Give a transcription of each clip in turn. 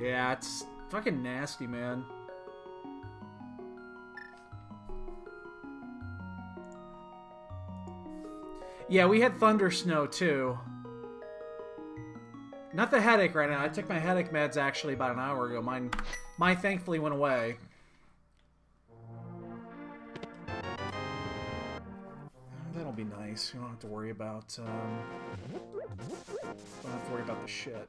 Yeah, it's fucking nasty, man. Yeah, we had thunder snow too. Not the headache right now. I took my headache meds actually about an hour ago. Mine thankfully went away. That'll be nice. We don't have to worry about. Don't have to worry about the shit.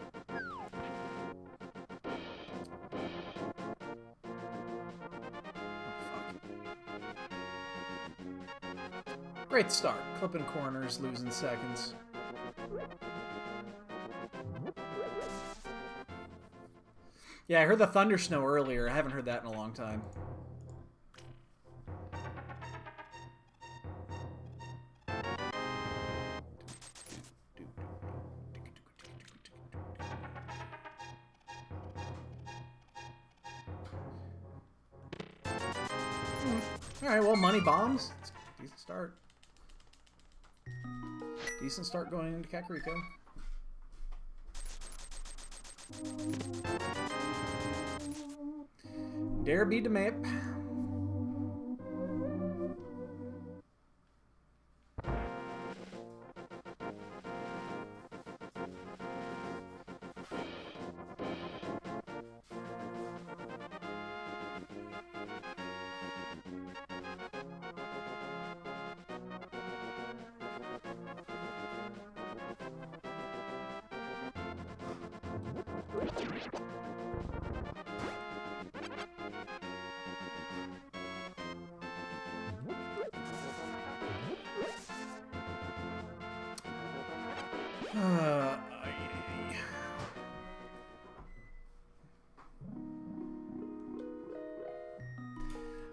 Great start. Clipping corners, losing seconds. Yeah, I heard the thunder snow earlier. I haven't heard that in a long time. Alright, well, money bombs. It's a decent start. Decent start going into Kakariko. Dare be the map.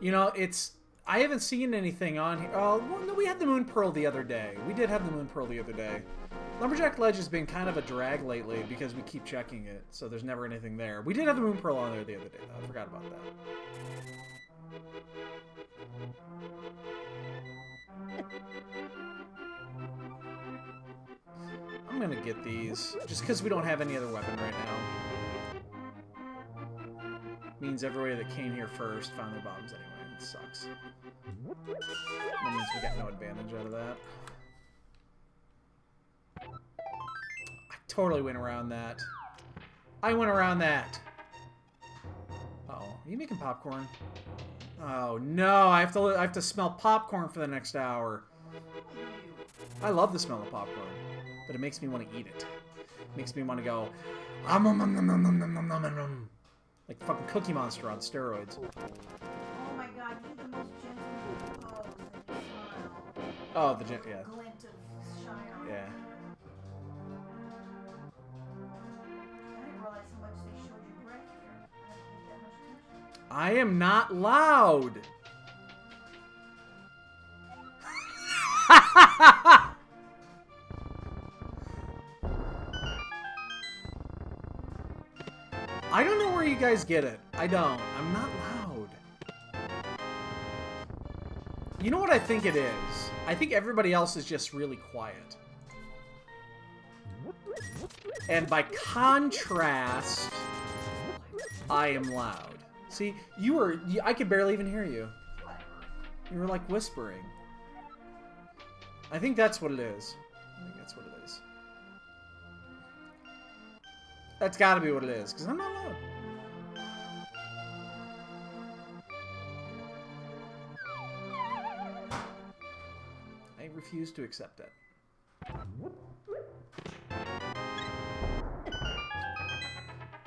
You know, I haven't seen anything on here. Oh, well, no, we had the Moon Pearl the other day. We did have the Moon Pearl the other day. Lumberjack Ledge has been kind of a drag lately because we keep checking it, so there's never anything there. We did have the Moon Pearl on there the other day, though. I forgot about that. I'm gonna get these, just because we don't have any other weapon right now. Means everybody that came here first found their bombs anyway. It sucks. That means we got no advantage out of that. I totally went around that. I went around that. Uh-oh. Are you making popcorn? Oh no, I have to smell popcorn for the next hour. I love the smell of popcorn, but it makes me want to eat it. It makes me want to go like fucking Cookie Monster on steroids. Oh my god, you're the most gentle pose and you smile. Oh, the glint, yeah. Glint of shine on. Yeah. I didn't realize how much they showed you breath here. I didn't pay that much attention. I am not loud. I don't know where you guys get it. I don't. I'm not loud. You know what I think it is? I think everybody else is just really quiet. And by contrast, I am loud. See, I could barely even hear you. You were like whispering. I think that's what it is. I think that's what it is. That's gotta be what it is, because I'm not loud. I refuse to accept it.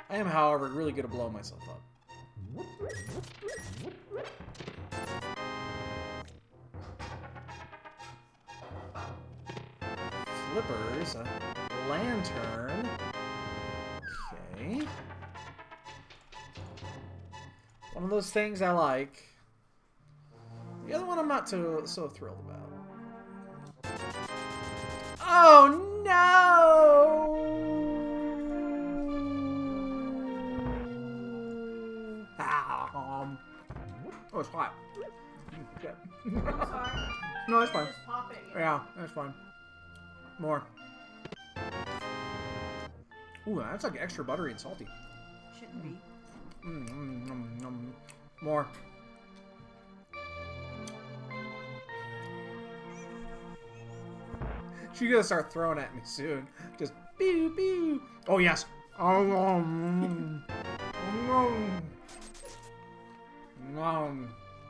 I am, however, really good at blowing myself up. Flippers, a lantern. Okay. One of those things I like. The other one I'm not so thrilled about. Oh no! Oh, it's hot. I'm sorry. No, that's fine. Just popping. Yeah, that's fine. More. Ooh, that's like extra buttery and salty. shouldn't be. More. She's gonna start throwing at me soon. Just pew pew. Oh yes.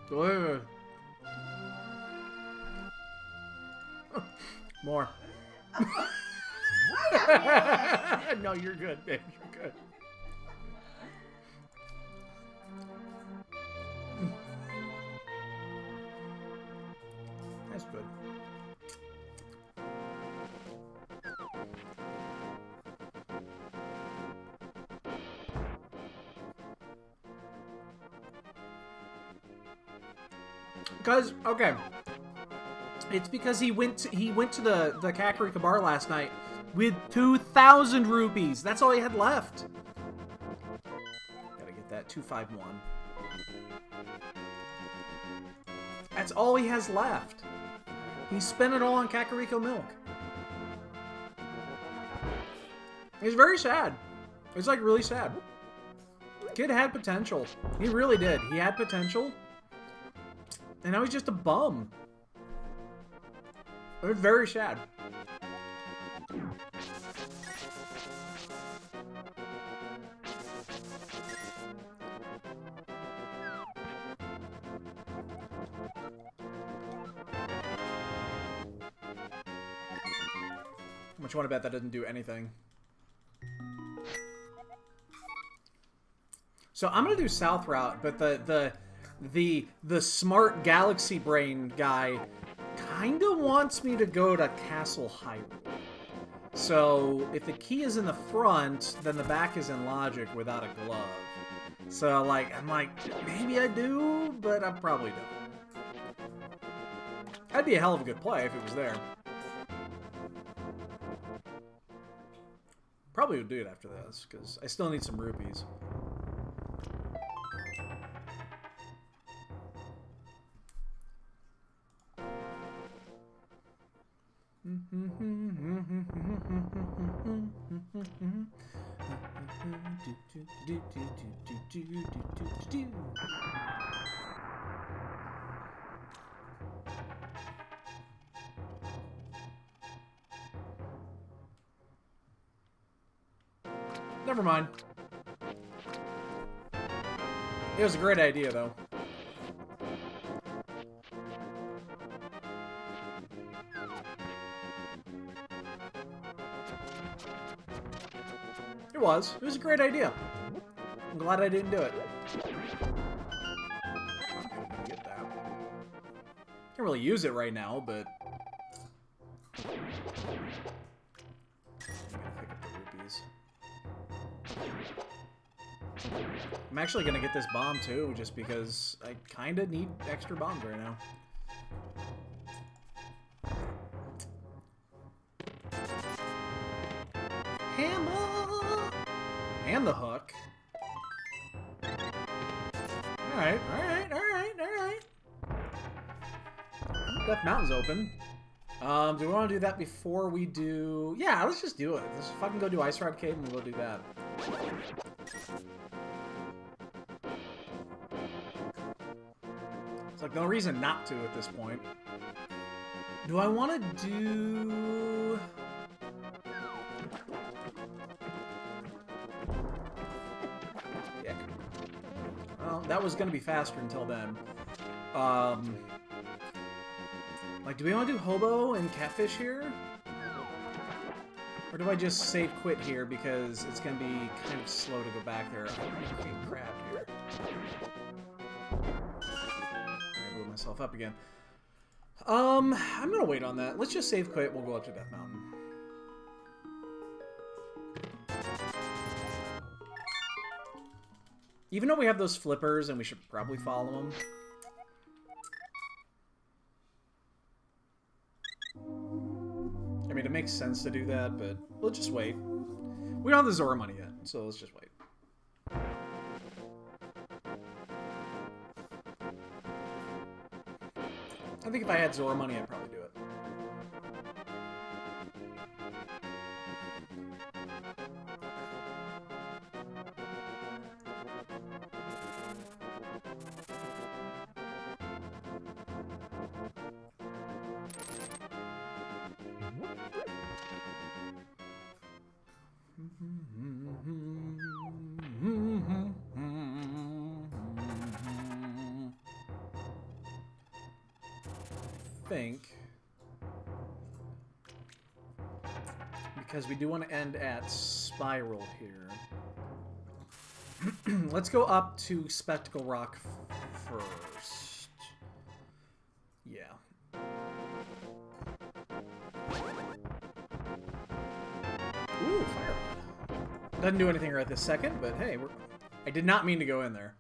Good. More. No, you're good, babe. You're good. That's good. Because okay, it's because he went to the Kakarika bar last night with 2,000 rupees. That's all he had left. Gotta get that 251. That's all he has left. He spent it all on Kakariko milk. He's very sad. It's like really sad. Kid had potential. He really did. He had potential. And now he's just a bum. It's very sad. How much you want to bet that doesn't do anything? So I'm gonna do South Route, but the smart Galaxy Brain guy kinda wants me to go to Castle Hyrule. So if the key is in the front, then the back is in Logic without a glove. So like I'm like, maybe I do, but I probably don't. That'd be a hell of a good play if it was there. Probably would do it after this, because I still need some rupees. Never mind. It was a great idea, though. It was. It was a great idea. I'm glad I didn't do it. Get that. Can't really use it right now, but... I'm gonna pick up the rupees. I'm actually gonna get this bomb, too, just because I kinda need extra bombs right now. Hammer! And the hook. Alright, alright, alright, alright. Death Mountain's open. Do we want to do that before we do... Yeah, let's just do it. Let's fucking go do Ice Rod Cave and we'll go do that. It's like no reason not to at this point. Do I want to do... Well, that was going to be faster until then. Like, do we want to do Hobo and Catfish here? Or do I just save quit here because it's going to be kind of slow to go back there? I want to create crab here. I blew myself up again. I'm going to wait on that. Let's just save quit. We'll go up to Death Mountain. Even though we have those flippers and we should probably follow them. I mean, it makes sense to do that, but we'll just wait. We don't have the Zora money yet, so let's just wait. I think if I had Zora money, I'd probably do it. Think, because we do want to end at Spiral here. Let's go up to Spectacle Rock first. Yeah. Ooh, fire. Doesn't do anything right this second, but hey, I did not mean to go in there.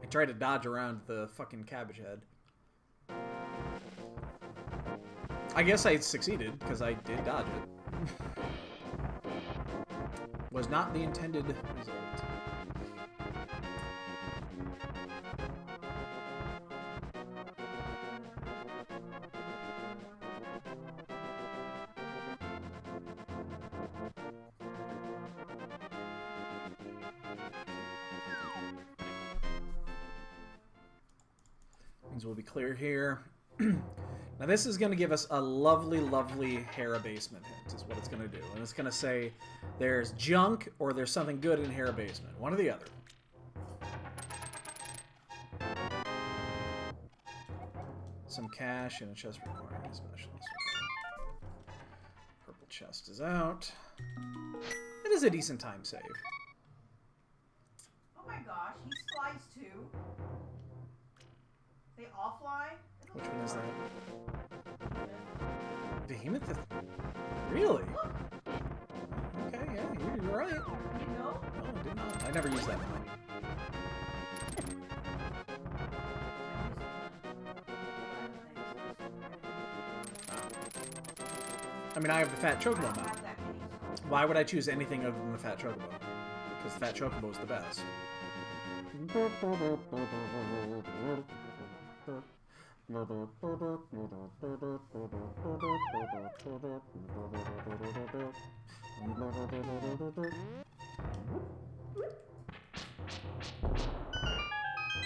I tried to dodge around the fucking cabbage head. I guess I succeeded, because I did dodge it. Was not the intended result. Means we'll be clear here. Now this is going to give us a lovely, lovely Hera basement hint, is what it's going to do. And it's going to say there's junk or there's something good in Hera basement. One or the other. Some cash and a chest requiring a specialist. Purple chest is out. It is a decent time save. Oh my gosh, he flies too. They all fly? Which one is that? Behemoth? Really? Okay, yeah, you're right. You know? No, I did not. I never used that one. I mean, I have the Fat Chocobo mount. Why would I choose anything other than the Fat Chocobo? Because the Fat Chocobo is the best.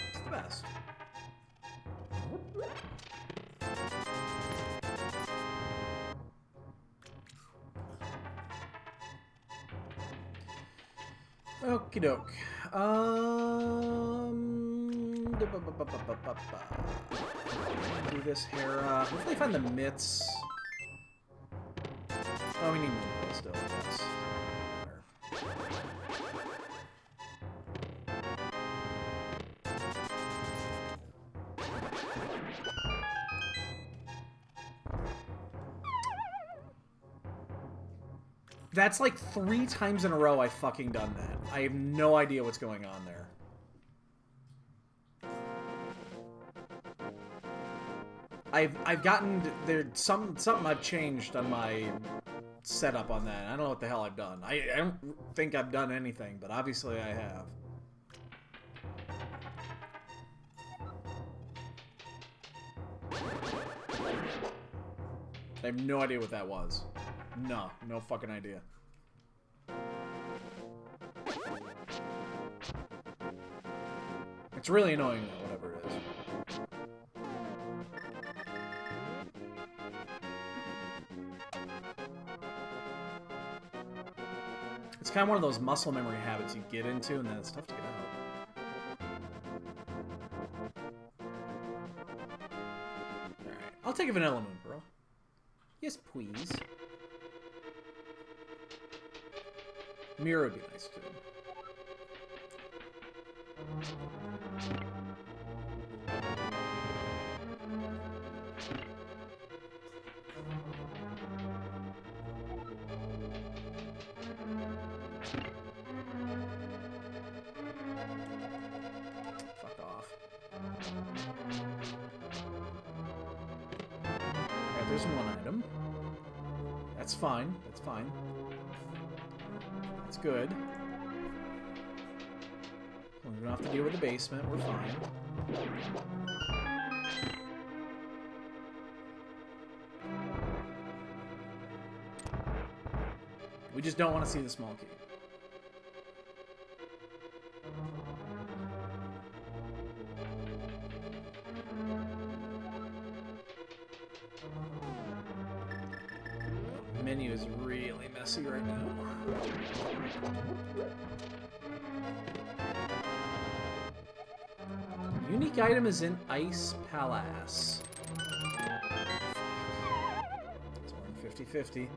It's the best. Okie doke. Do this Hera. Hopefully find the mitts. Oh, we need more still, yes. That's like 3 times in a row I fucking done that. I have no idea what's going on there. I've gotten there's something I've changed on my setup on that. I don't know what the hell I've done. I don't think I've done anything, but obviously I have. I have no idea what that was. No fucking idea. It's really annoying though, whatever it is. It's kind of one of those muscle memory habits you get into, and then it's tough to get out. Alright, I'll take a vanilla moon, bro. Yes, please. Mirror would be nice, too. Fuck off. Alright, there's one item. That's fine. That's fine. That's good. We don't have to deal with the basement. We're fine. We just don't want to see the small key. The menu is really messed messy right now. Unique item is in Ice Palace. It's more than 50-50.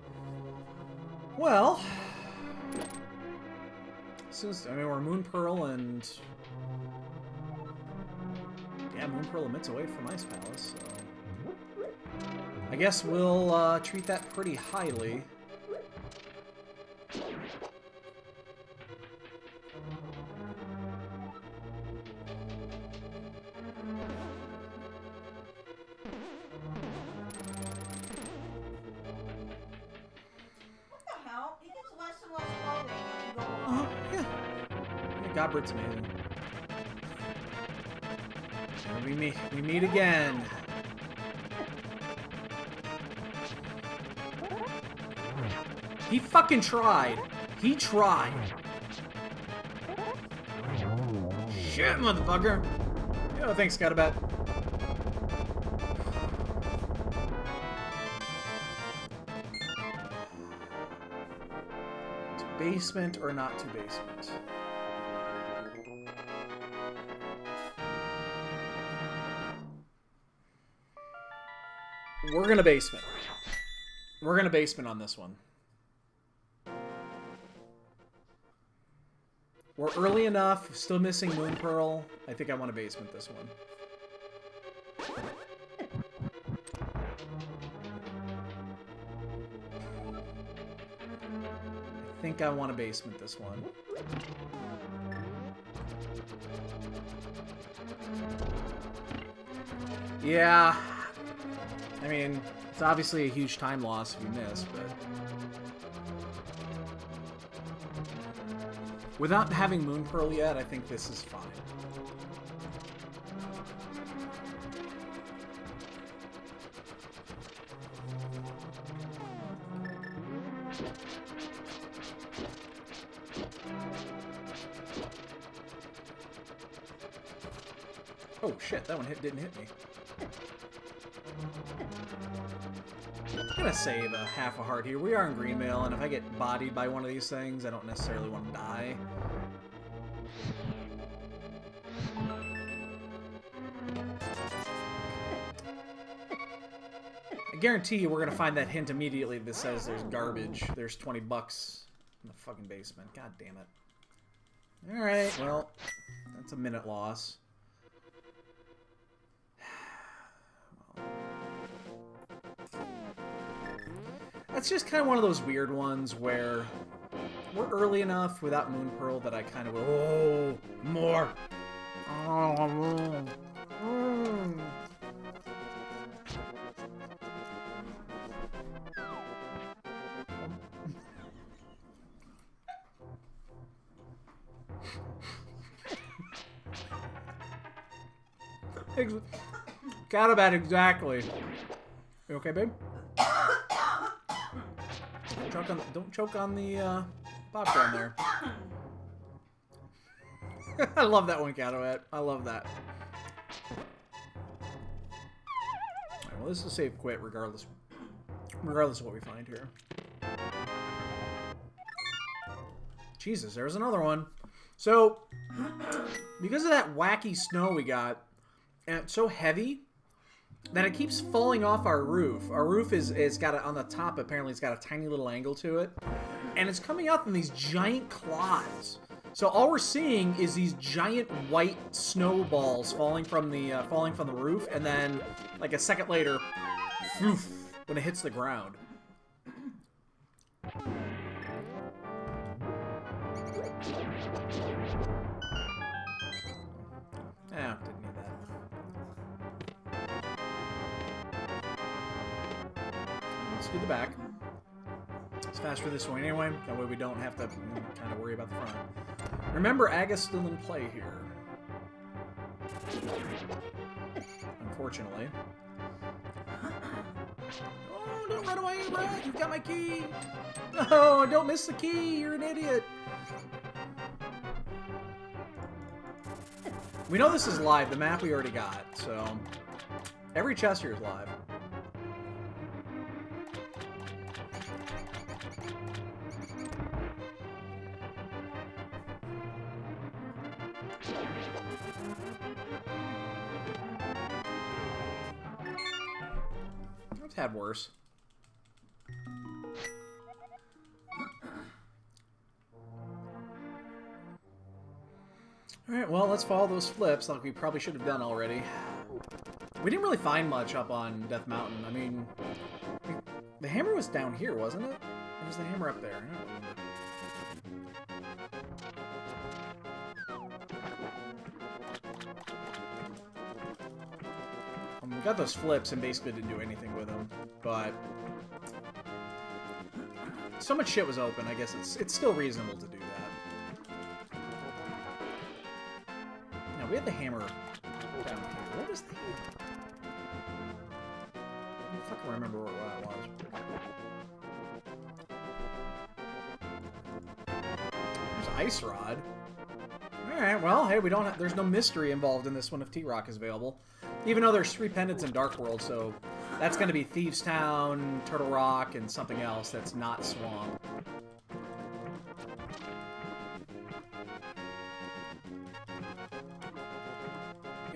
Well, since I mean we're Moon Pearl and yeah, Moon Pearl emits away from Ice Palace, so I guess we'll treat that pretty highly. Godbert's amazing. And we meet again. He fucking tried. He tried. Shit, motherfucker. Yo, thanks, Scottabet. To basement or not to basement? We're gonna basement. We're gonna basement on this one. We're early enough, still missing Moon Pearl. I think I want to basement this one. I think I want to basement this one. Yeah. I mean, it's obviously a huge time loss if we miss, but... Without having Moon Pearl yet, I think this is fine. Oh shit, that one didn't hit me. I'm gonna save a half a heart here. We are in Greenmail, and if I get bodied by one of these things, I don't necessarily want to die. I guarantee you we're gonna find that hint immediately that says there's garbage. There's 20 bucks in the fucking basement. God damn it. Alright, well, that's a minute loss. That's just kind of one of those weird ones where we're early enough without Moon Pearl that I kind of go, oh, more. Got about exactly. You okay, babe? Don't choke on the popcorn there. I love that one, Catowat. I love that. Alright, well, this is a safe quit regardless of what we find here. Jesus, there's another one. So, because of that wacky snow we got, and it's so heavy that it keeps falling off our roof. Our roof is got it on the top. Apparently, it's got a tiny little angle to it, and it's coming out in these giant clods. So all we're seeing is these giant white snowballs falling from the roof, and then like a second later, poof, when it hits the ground. Yeah, didn't need that. Let's do the back. It's faster this way anyway. That way we don't have to kind of worry about the front. Remember, Aga's still in play here. Unfortunately. Oh, don't run away, Brad! You've got my key! No, don't miss the key! You're an idiot! We know this is live. The map we already got, so... Every chest here is live. I've had worse. Alright, well, let's follow those flips like we probably should have done already. We didn't really find much up on Death Mountain. I mean, the hammer was down here, wasn't it? Or was the hammer up there? I don't remember. We got those flips and basically didn't do anything with them, but so much shit was open, I guess it's still reasonable to do that. Now, we had the hammer down here. What was the hammer? I don't fucking remember what that was. There's Ice Rod. Alright, well, hey, we don't have, there's no mystery involved in this one if T-Rock is available. Even though there's 3 pendants in Dark World, so that's going to be Thieves Town, Turtle Rock, and something else that's not Swamp.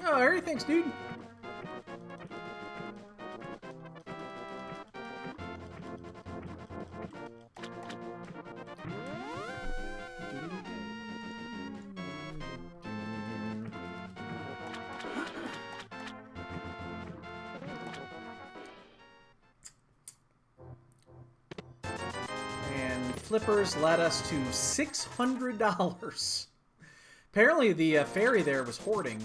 Oh, Harry, thanks, dude. Flippers led us to $600. Apparently the fairy there was hoarding.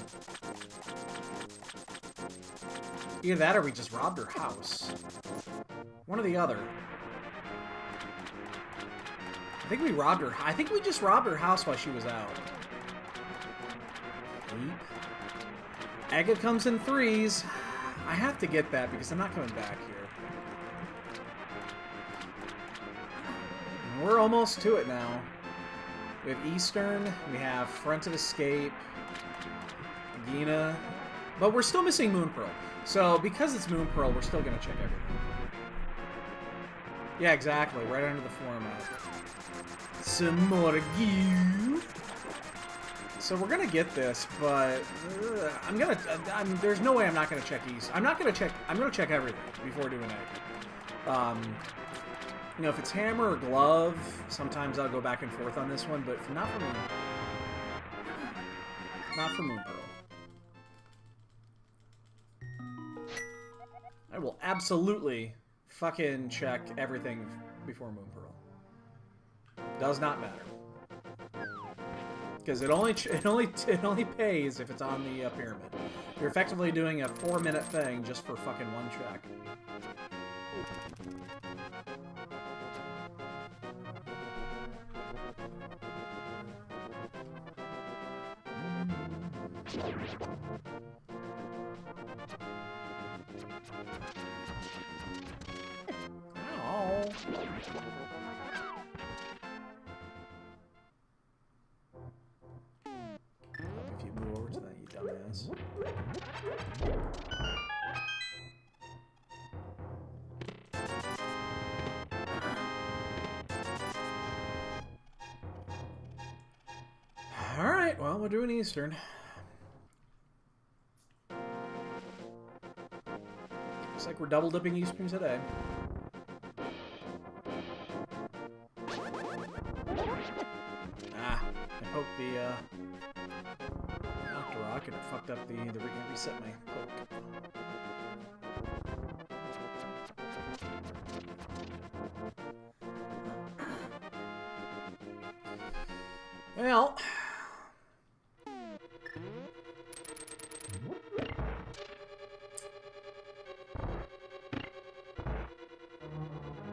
Either that or we just robbed her house. One or the other. I think we robbed her. I think we just robbed her house while she was out. Aga comes in 3s. I have to get that because I'm not coming back here. We're almost to it now. We have Eastern, we have Front of Escape, Gina, but we're still missing Moon Pearl. So because it's Moon Pearl, we're still going to check everything. Yeah, exactly, right under the format. Some more goo. So we're going to get this, but there's no way I'm not going to check East. I'm going to check everything before doing it. You know, if it's hammer or glove, sometimes I'll go back and forth on this one, but not for Moon. Not for Moon Pearl. I will absolutely fucking check everything before Moon Pearl. Does not matter. Because it only pays if it's on the pyramid. You're effectively doing a 4-minute thing just for fucking one check. Ow. If you move over to that, you dumbass. Alright, well, we're doing Eastern. Looks like we're double dipping Eastern today. Ah, I poked the Dr. Rock and it fucked up the reset my poke. Well,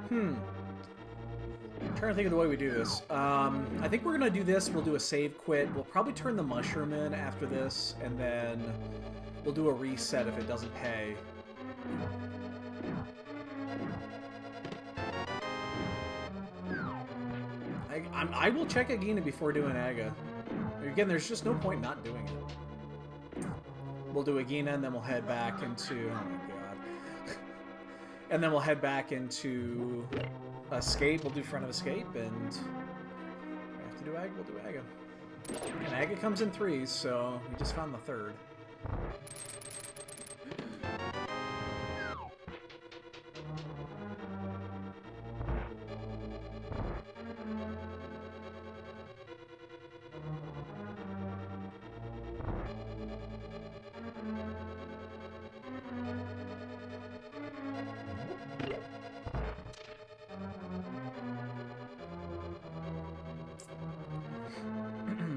I'm trying to think of the way we do this. I think we're gonna do this. We'll do a save quit. We'll probably turn the mushroom in after this, and then we'll do a reset if it doesn't pay. I will check Agina before doing Aga. Again, there's just no point not doing it. We'll do Agina, and then we'll head back into... Oh my god. And then we'll head back into Escape. We'll do Front of Escape, and... If we have to do Aga, we'll do Aga. And agate comes in 3s, so we just found the 3rd.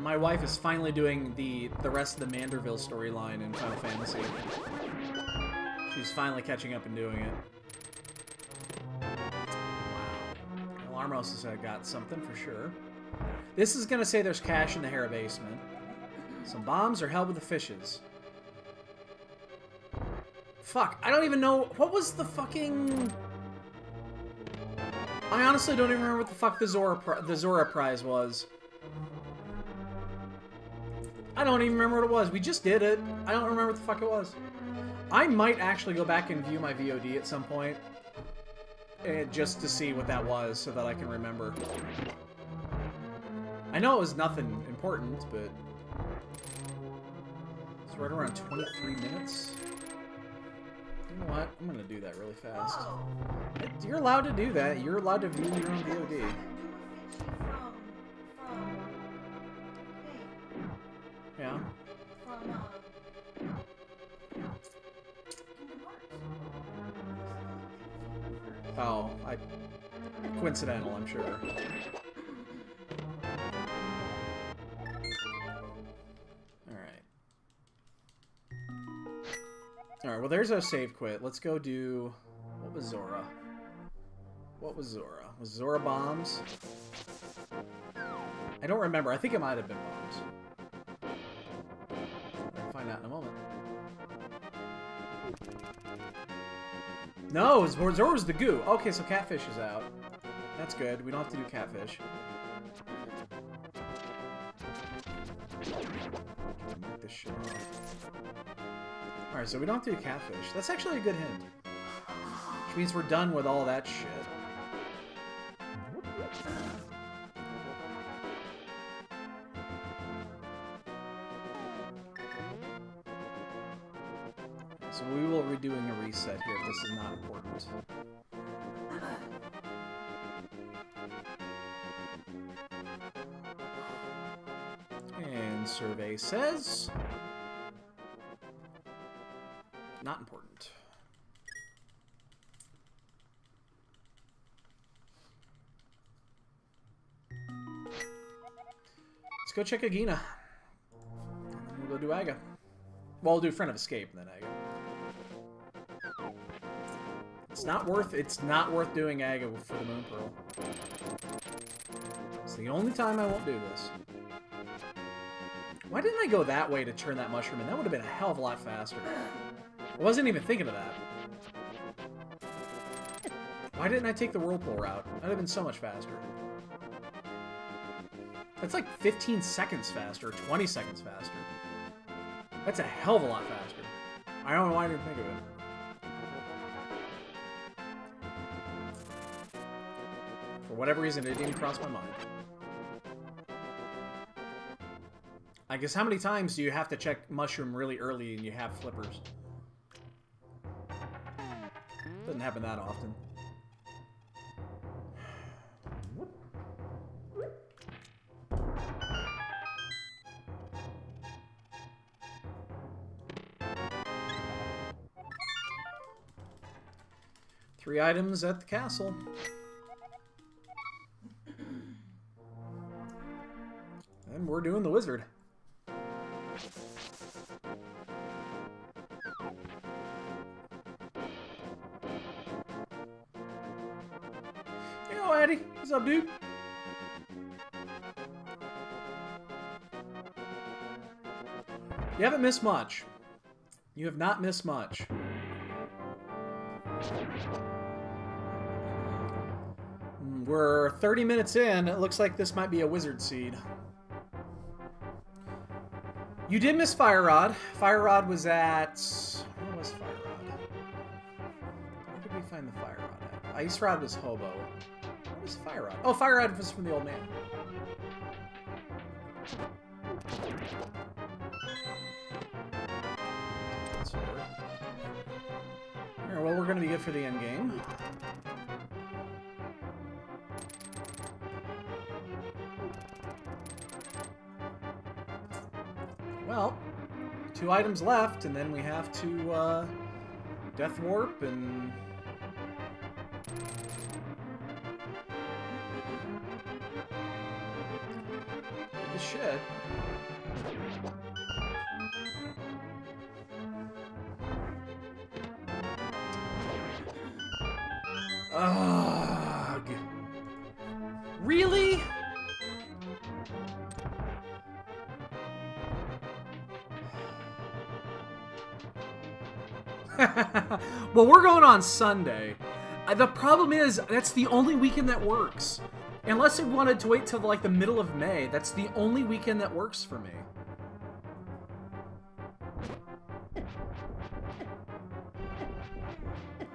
My wife is finally doing the rest of the Manderville storyline in Final Fantasy. She's finally catching up and doing it. Wow. Alarmos has got something for sure. This is gonna say there's cash in the Hera basement. Some bombs are held with the fishes. Fuck, I don't even know. What was the fucking... I honestly don't even remember what the fuck the Zora prize was. I don't even remember what it was. We just did it. I don't remember what the fuck it was. I might actually go back and view my VOD at some point. Just to see what that was, so that I can remember. I know it was nothing important, but... It's right around 23 minutes. You know what? I'm gonna do that really fast. You're allowed to do that. You're allowed to view your own VOD. Yeah. Oh, coincidental, I'm sure. Alright, well there's our save quit. Let's go do... What was Zora? What was Zora? Was Zora bombs? I don't remember. I think it might have been bombs. We'll find out in a moment. No, Zora was the goo. Okay, so catfish is out. That's good. We don't have to do catfish. Mark this shit off. Alright, so we don't have to do catfish. That's actually a good hint. Which means we're done with all that shit. So we will be doing a reset here if this is not important. And survey says... Not important. Let's go check Agina. We'll go do Aga. Well, we'll do Friend of Escape and then Aga. It's not worth doing Aga for the Moon Pearl. It's the only time I won't do this. Why didn't I go that way to turn that mushroom in? That would have been a hell of a lot faster. I wasn't even thinking of that. Why didn't I take the whirlpool route? That would have been so much faster. That's like 15 seconds faster, 20 seconds faster. That's a hell of a lot faster. I don't know why I didn't think of it. For whatever reason, it didn't cross my mind. I guess how many times do you have to check mushroom really early and you have flippers? Doesn't happen that often. Three items at the castle. And we're doing the wizard. Yo, Eddie. What's up, dude? You haven't missed much. You have not missed much. We're 30 minutes in. It looks like this might be a wizard seed. You did miss Fire Rod. Fire Rod was at... Where was Fire Rod? Where did we find the Fire Rod at? Ice Rod was Hobo. Where was Fire Rod? Oh, Fire Rod was from the old man. Alright, well, we're going to be good for the end game. Well, 2 items left, and then we have to Death Warp and... the shit. Ugh. Really? Well, we're going on Sunday. The problem is, that's the only weekend that works. Unless it wanted to wait till like the middle of May, that's the only weekend that works for me.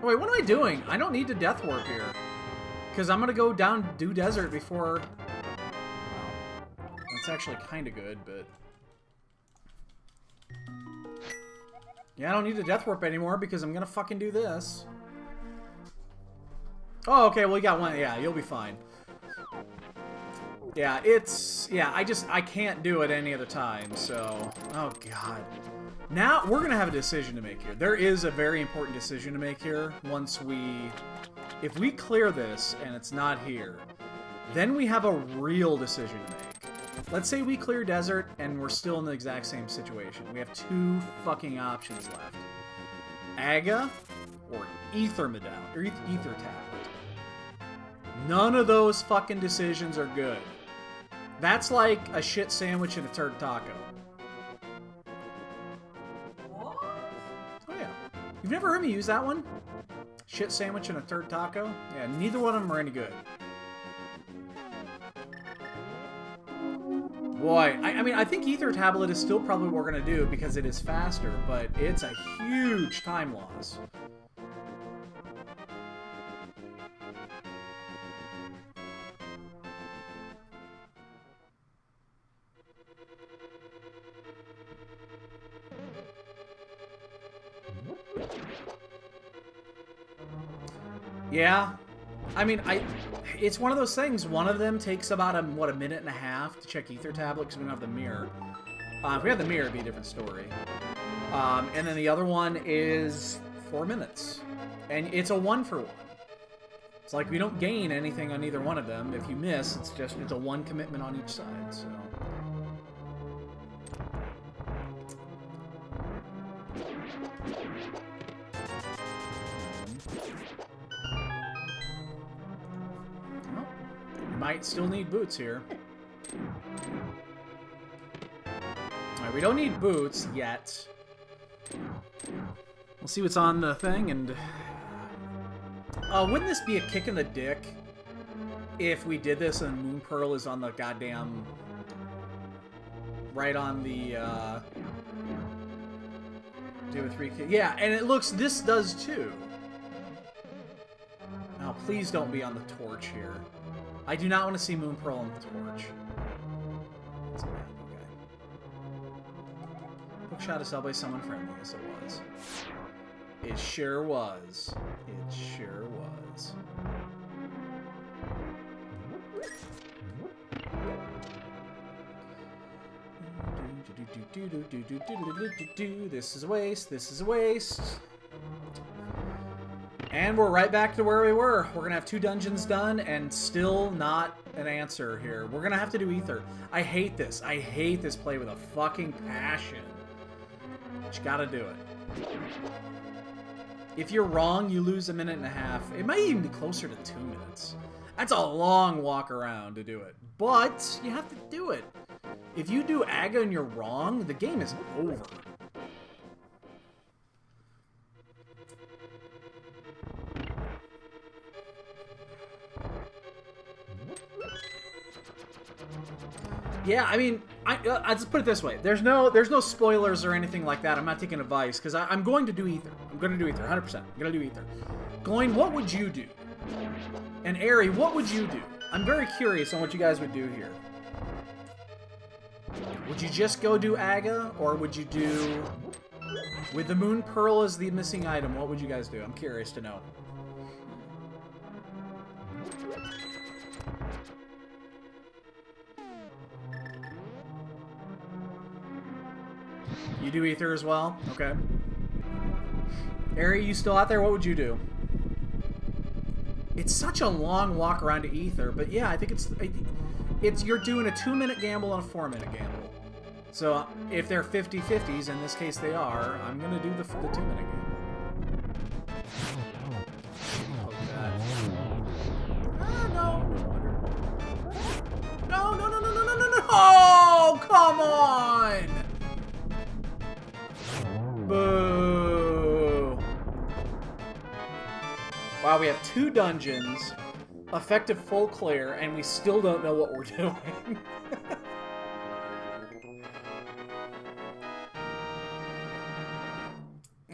Oh, wait, what am I doing? I don't need to Death Warp here. Because I'm going to go down Do Desert before... Well, that's actually kind of good, but... Yeah, I don't need to Death Warp anymore because I'm going to fucking do this. Oh, okay, well, you got one. Yeah, you'll be fine. Yeah, it's... Yeah, I can't do it any other time, so... Oh, God. Now, we're going to have a decision to make here. There is a very important decision to make here once we... If we clear this and it's not here, then we have a real decision to make. Let's say we clear Desert and we're still in the exact same situation. We have 2 fucking options left. Aga or Ether Medallion, or Ether Tablet. None of those fucking decisions are good. That's like a shit sandwich and a turd taco. What? Oh yeah. You've never heard me use that one? Shit sandwich and a turd taco? Yeah, neither one of them are any good. Boy, I mean, I think Ether Tablet is still probably what we're going to do because it is faster, but it's a huge time loss. Yeah, I mean, it's one of those things. One of them takes about a minute and a half to check Ether Tablet because we don't have the mirror. If we had the mirror, it'd be a different story. And then the other one is 4 minutes, and it's a 1-for-1. It's like we don't gain anything on either one of them. If you miss, it's a 1 commitment on each side. So. Might still need boots here. Alright, we don't need boots yet. We'll see what's on the thing, and... wouldn't this be a kick in the dick if we did this and Moon Pearl is on the goddamn... Right on the, do a 3 kick. Yeah, and it looks... This does too. Oh, please don't be on the torch here. I do not want to see Moon Pearl on the torch. That's bad, okay. Hook shot is held by someone friendly, yes it was. It sure was. It sure was. This is a waste, this is a waste. And we're right back to where we were. We're going to have 2 dungeons done and still not an answer here. We're going to have to do Ether. I hate this. I hate this play with a fucking passion. But you got to do it. If you're wrong, you lose a minute and a half. It might even be closer to 2 minutes. That's a long walk around to do it. But you have to do it. If you do Aga and you're wrong, the game is over. Yeah, I mean, I'll just put it this way. There's no spoilers or anything like that. I'm not taking advice, because I'm going to do Ether. I'm going to do Ether, 100%. I'm going to do Ether. Going, what would you do? And Ari, what would you do? I'm very curious on what you guys would do here. Would you just go do Aga, or would you do... With the Moon Pearl as the missing item, what would you guys do? I'm curious to know. You do Ether as well? Okay. Ari, you still out there? What would you do? It's such a long walk around to Ether, but yeah, I think it's you're doing a 2-minute gamble and a 4-minute gamble. So if they're 50-50s, in this case they are, I'm gonna do the 2-minute gamble. Oh god. Ah, no. No. Oh, come on! Boo! Wow, we have 2 dungeons, effective full clear, and we still don't know what we're doing.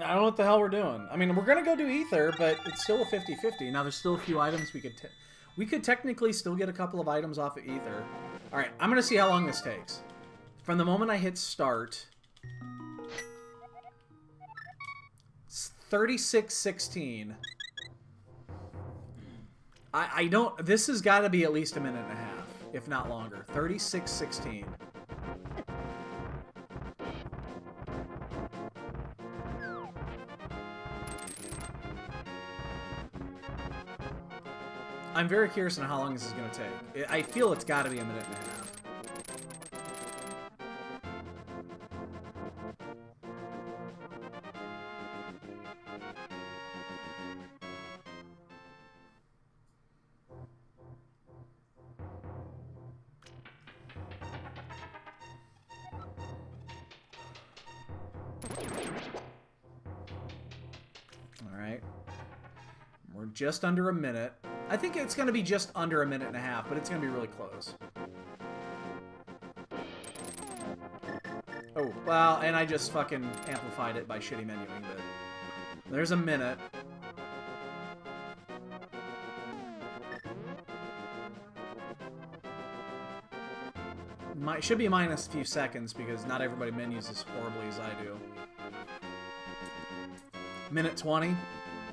I don't know what the hell we're doing. I mean, we're gonna go do Ether, but it's still a 50-50. Now, there's still a few items we could technically still get a couple of items off of Ether. All right, I'm gonna see how long this takes. From the moment I hit start, 36:16. I don't. This has got to be at least a minute and a half, if not longer. 36:16. I'm very curious on how long this is going to take. I feel it's got to be a minute and a half. Alright. We're just under a minute. I think it's going to be just under a minute and a half, but it's going to be really close. Oh, well, and I just fucking amplified it by shitty menuing, but there's a minute. Should be minus a few seconds because not everybody menus as horribly as I do. Minute 20.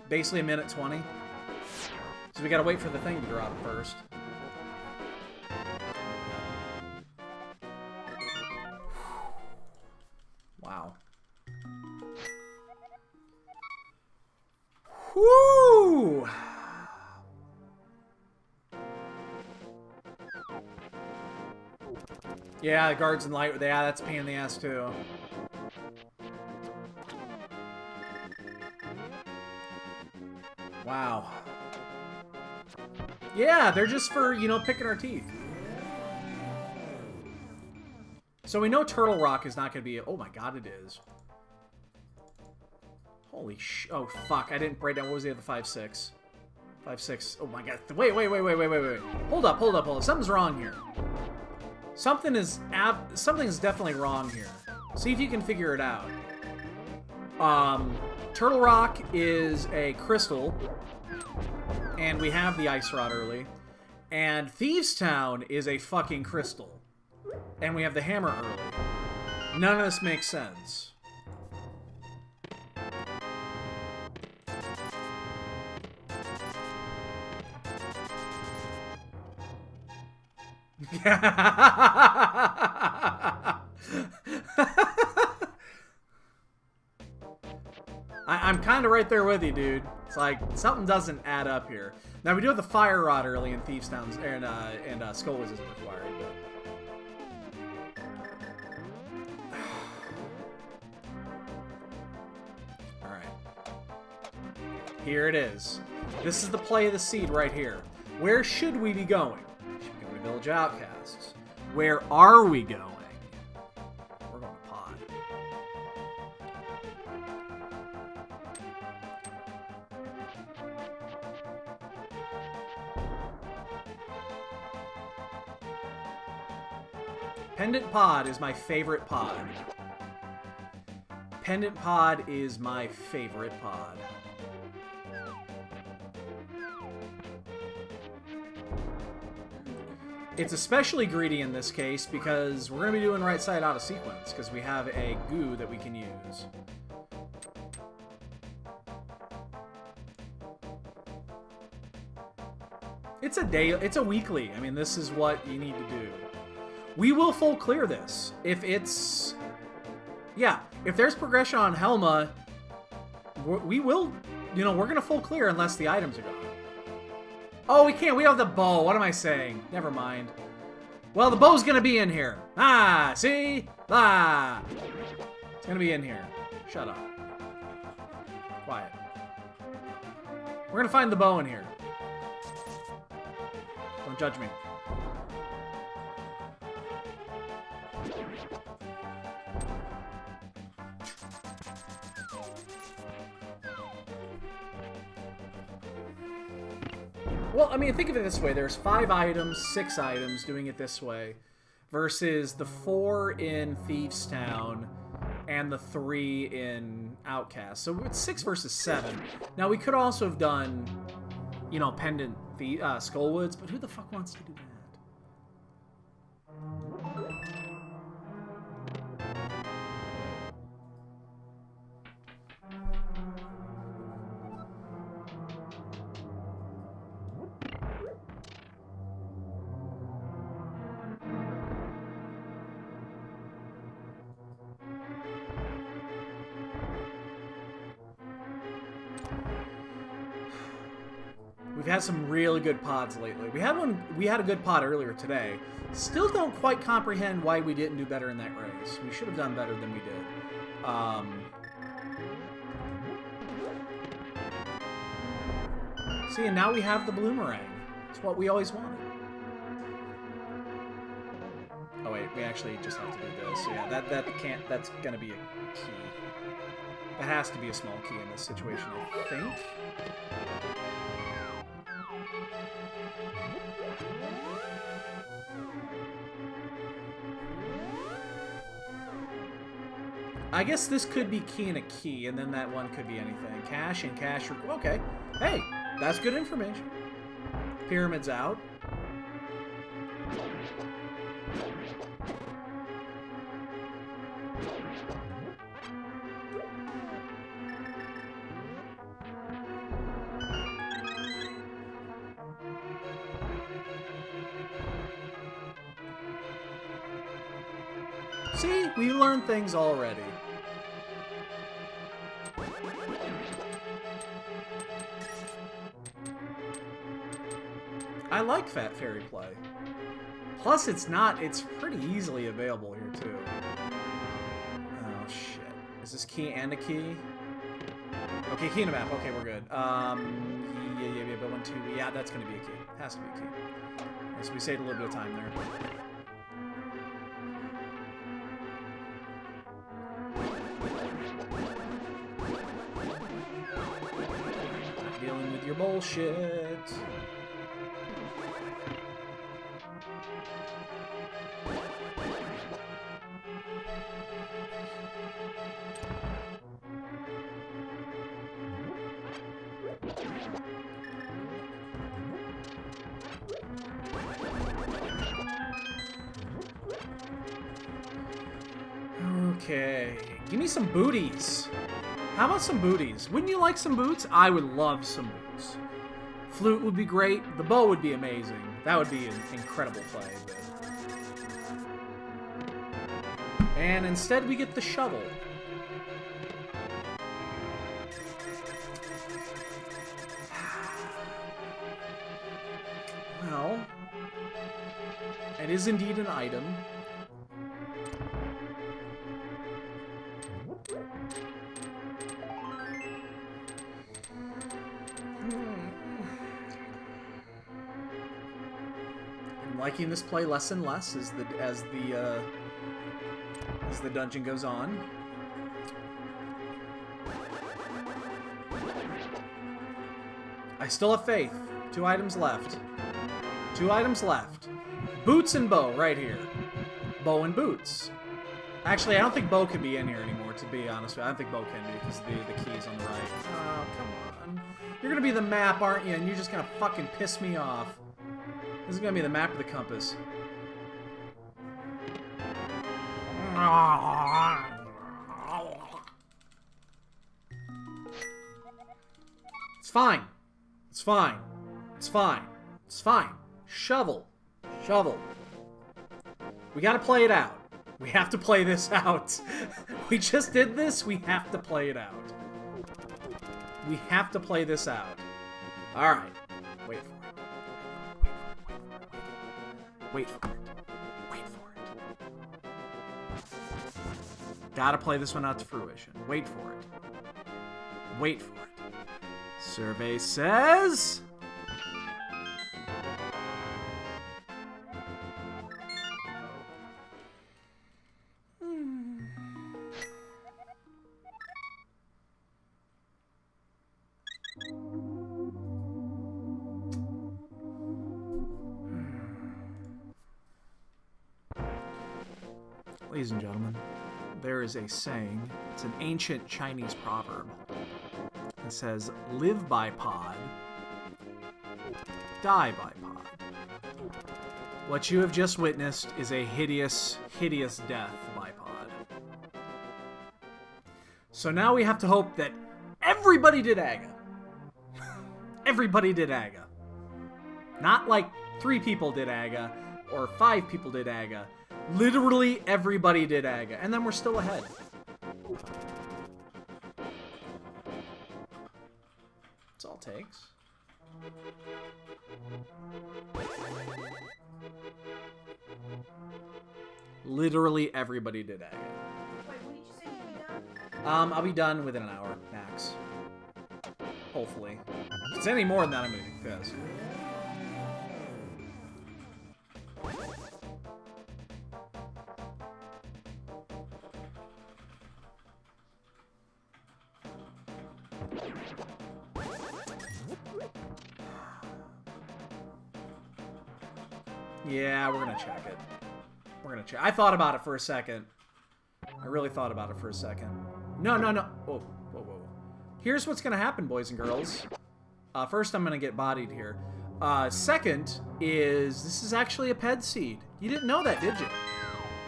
Basically a minute 20. So we gotta wait for the thing to drop first. Wow. Whoo! Yeah, the guards and light. Yeah, that's a pain in the ass too. Wow. Yeah, they're just for, you know, picking our teeth. So we know Turtle Rock is not going to be... Oh my god, it is. Holy sh... Oh, fuck. I didn't break down. What was the other 5-6? 5-6. Oh my god. Wait. Hold up. Something's wrong here. Something's definitely wrong here. See if you can figure it out. Turtle Rock is a crystal. And we have the Ice Rod early. And Thieves Town is a fucking crystal. And we have the hammer early. None of this makes sense. I'm kind of right there with you, dude. It's like, something doesn't add up here. Now, we do have the Fire Rod early in Thieves Town, and Skull Wiz isn't required, but... Alright. Here it is. This is the play of the seed right here. Where should we be going? We should be going to Village Outcasts. Where are we going? We're going to Pod. Pendant Pod is my favorite pod. Pendant Pod is my favorite pod. It's especially greedy in this case because we're going to be doing right side out of sequence because we have a goo that we can use. It's a day. It's a weekly. I mean, this is what you need to do. We will full clear this. If it's... Yeah, if there's progression on Helma, we will... You know, we're going to full clear unless the items are gone. Oh, we can't. We have the bow. What am I saying? Never mind. Well, the bow's going to be in here. Ah, see? Ah. It's going to be in here. Shut up. Quiet. We're going to find the bow in here. Don't judge me. Well, I mean, think of it this way. There's 5 items, 6 items doing it this way versus the 4 in Thieves Town and the 3 in Outcast. So it's 6 versus 7. Now, we could also have done, you know, Pendant Skullwoods, but who the fuck wants to do that? We've had some really good pods lately. We had a good pod earlier today. Still don't quite comprehend why we didn't do better in that race. We should have done better than we did. See, and now we have the Bloomerang. It's what we always wanted. Oh wait, we actually just have to do this. So yeah, that's gonna be a key. That has to be a small key in this situation, I think. I guess this could be key and a key, and then that one could be anything. Cash and cash... Okay. Hey, that's good information. Pyramid's out. See, we learned things already. I like Fat Fairy Play. Plus, it's pretty easily available here, too. Oh, shit. Is this key and a key? Okay, key and a map. Okay, we're good. Yeah, but 1, 2, yeah, that's gonna be a key. Has to be a key. So we saved a little bit of time there. Dealing with your bullshit. Okay, give me some booties. How about some booties? Wouldn't you like some boots? I would love some boots. Flute would be great. The bow would be amazing. That would be an incredible play. And instead we get the shovel. Well, it is indeed an item. I'm liking this play less and less as the dungeon goes on. I still have faith. 2 items left. 2 items left. Boots and bow right here. Bow and boots. Actually, I don't think bow can be in here anymore, to be honest with you. I don't think bow can be because the key is on the right. Oh, come on. You're gonna be the map, aren't you? And you're just gonna fucking piss me off. This is gonna be the map of the compass. It's fine. It's fine. It's fine. It's fine. Shovel. Shovel. We gotta play it out. We have to play this out. We just did this. We have to play it out. We have to play this out. Alright. Wait for it. Wait for it. Wait for it. Gotta play this one out to fruition. Wait for it. Wait for it. Survey says... Ladies and gentlemen, there is a saying, it's an ancient Chinese proverb. It says, live by pod, die by pod. What you have just witnessed is a hideous, hideous death by pod. So now we have to hope that everybody did AGA. Everybody did AGA. Not like 3 people did AGA, or 5 people did AGA. Literally everybody did AGA, and then we're still ahead. That's all it takes. Literally everybody did AGA. Wait, when did you say you'd be done? I'll be done within an hour, max. Hopefully. If it's any more than that, I'm gonna be pissed. Yeah, we're gonna check it. We're gonna check. I thought about it for a second. I really thought about it for a second. No, no, no. Whoa, whoa, whoa. Here's what's gonna happen, boys and girls. First, I'm gonna get bodied here. Second is this is actually a ped seed. You didn't know that, did you?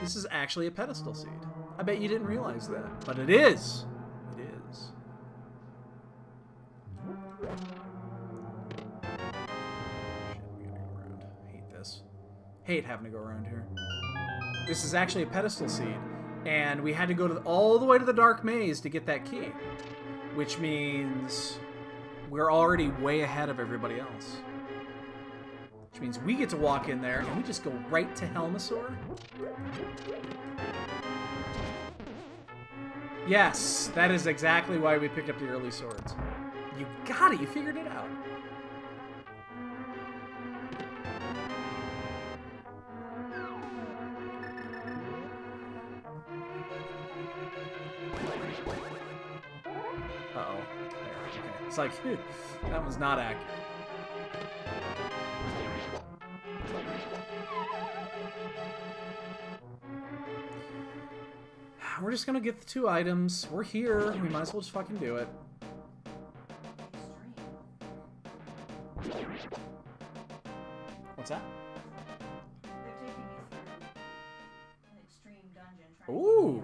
This is actually a pedestal seed. I bet you didn't realize that, but it is. It is. Hate having to go around here. This is actually a pedestal seed, and we had to go to all the way to the dark maze to get that key, which means we're already way ahead of everybody else. Which means we get to walk in there and we just go right to Helmasaur. Yes, that is exactly why we picked up the early swords. You got it. You figured it out. Uh-oh. Okay. It's like, that was not accurate. We're just gonna get the 2 items. We're here. We might as well just fucking do it. What's that? They're taking you through an extreme dungeon. Trying Ooh.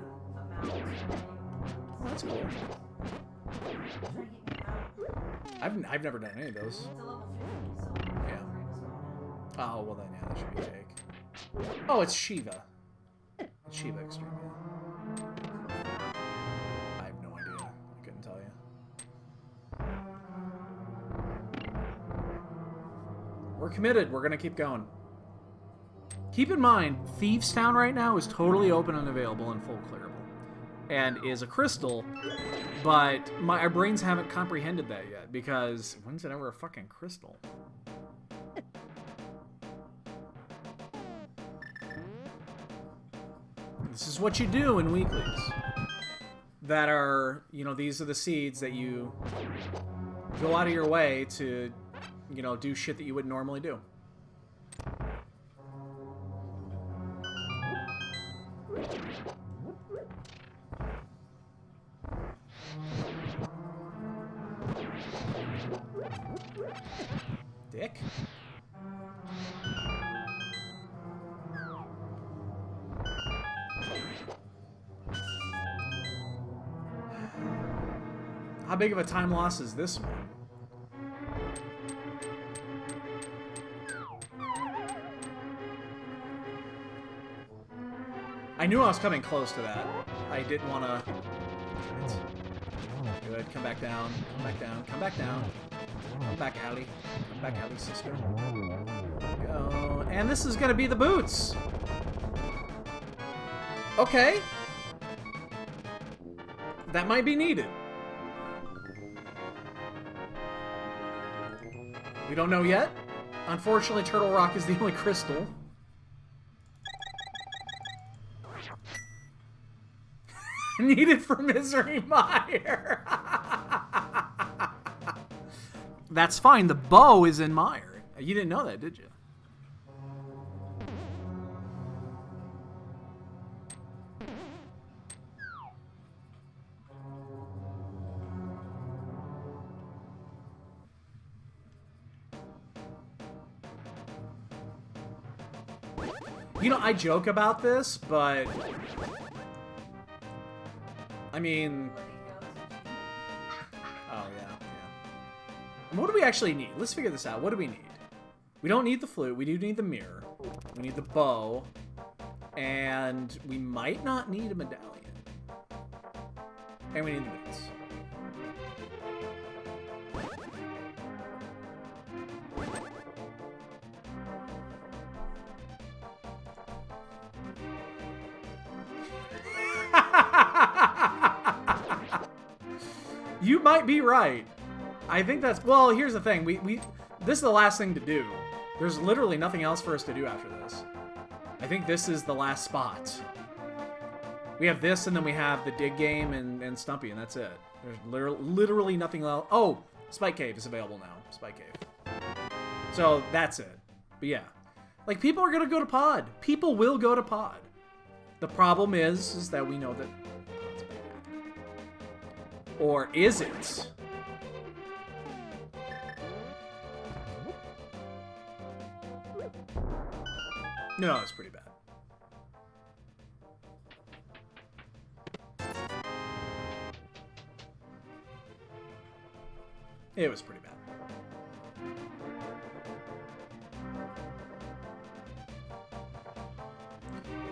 to get you a mountain. Oh, that's cool. Trying to get you a mountain. I've never done any of those. It's a level 50, so Yeah. yeah. Oh, well then, yeah, that should be cake. Oh, it's Shiva. It's Shiva Extreme, yeah. I have no idea. I couldn't tell you. We're committed. We're gonna keep going. Keep in mind, Thieves Town right now is totally open and available and full clearable. And is a crystal, but our brains haven't comprehended that yet, because when's it ever a fucking crystal? This is what you do in weeklies. That are, you know, these are the seeds that you go out of your way to, you know, do shit that you wouldn't normally do. Dick? How big of a time loss is this one? I knew I was coming close to that. I didn't want to... Good, come back down, come back down, come back down. Come back, Allie. Come back, Allie, sister. Go. And this is going to be the boots. Okay. That might be needed. We don't know yet. Unfortunately, Turtle Rock is the only crystal. Needed for Misery Mire. That's fine. The bow is in Mire. You didn't know that, did you? You know, I joke about this, but... I mean... Oh, yeah. And what do we actually need? Let's figure this out. What do we need? We don't need the flute. We do need the mirror. We need the bow. And we might not need a medallion. And we need the boots. You might be right. I think that's... Well, here's the thing. This is the last thing to do. There's literally nothing else for us to do after this. I think this is the last spot. We have this, and then we have the dig game and Stumpy, and that's it. There's literally nothing else. Oh, Spike Cave is available now. Spike Cave. So, that's it. But yeah. Like, people are going to go to Pod. People will go to Pod. The problem is that we know that Pod's bad. Or is it? No, it's pretty bad. It was pretty bad.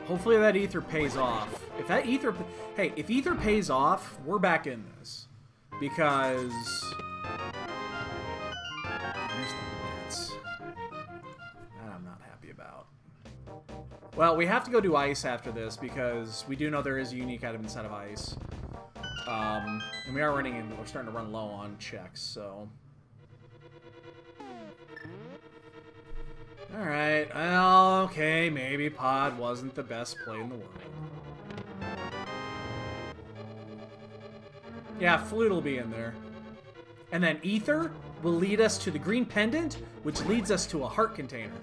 Hopefully that ether pays off. If that ether... Hey, if ether pays off, we're back in this. Because... There's the bits. That I'm not happy about. Well, we have to go do ice after this, because we do know there is a unique item inside of ice. And we are running in... We're starting to run low on checks, so... Alright, well, okay, maybe Pod wasn't the best play in the world. Yeah, Flute will be in there. And then Ether will lead us to the green pendant, which leads us to a heart container.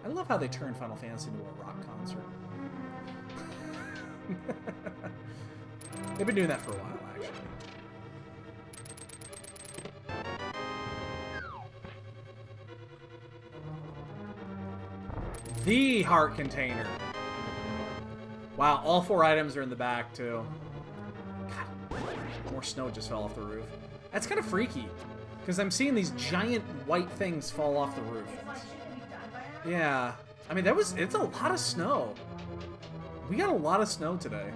I love how they turned Final Fantasy into a rock concert. They've been doing that for a while, actually. The heart container. Wow, all 4 items are in the back, too. God, more snow just fell off the roof. That's kind of freaky, because I'm seeing these giant white things fall off the roof. Yeah, I mean, it's a lot of snow. We got a lot of snow today.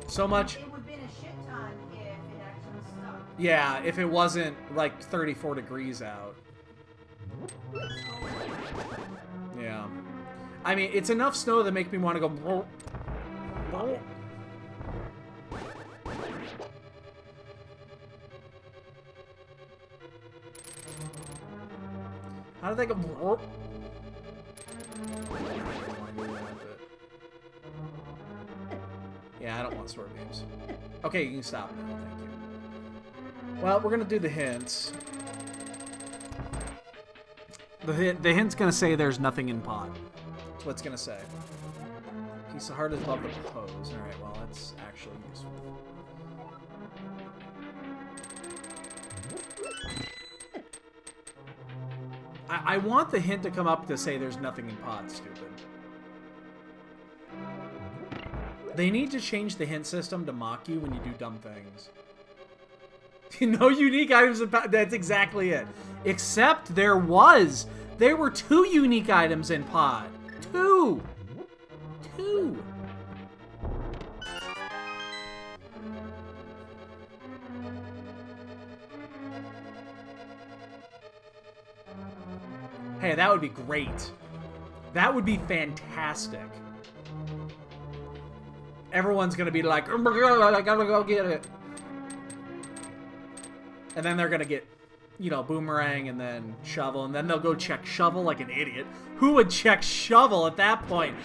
So much. It would have been a shit ton if it actually stopped. Yeah, if it wasn't like 34 degrees out. Yeah. I mean, it's enough snow that make me want to go. How did they go? Yeah, I don't want sword beams. Okay, you can stop now. Thank you. Well, we're gonna do the hints. The hint's gonna say there's nothing in Pod. That's what it's gonna say. He's the hardest above the pose. Alright, well, that's actually useful. I want the hint to come up to say there's nothing in pod, stupid. They need to change the hint system to mock you when you do dumb things. No unique items in pod. That's exactly it. Except there were 2 unique items in pod. 2! Hey, that would be great. That would be fantastic. Everyone's gonna be like, I gotta go get it. And then they're gonna get, you know, boomerang and then shovel, and then they'll go check shovel like an idiot. Who would check shovel at that point?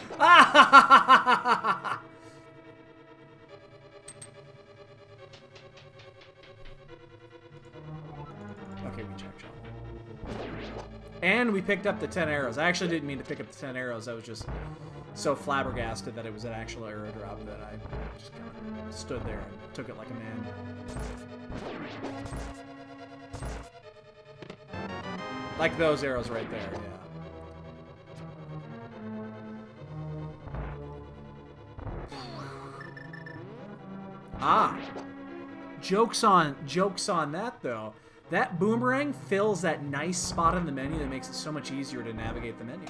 Okay, we checked shovel. And we picked up the 10 arrows. I actually didn't mean to pick up the 10 arrows. I was just so flabbergasted that it was an actual arrow drop that I just kind of stood there and took it like a man. Like those arrows right there, yeah. Ah! Joke's on that, though. That boomerang fills that nice spot in the menu that makes it so much easier to navigate the menu.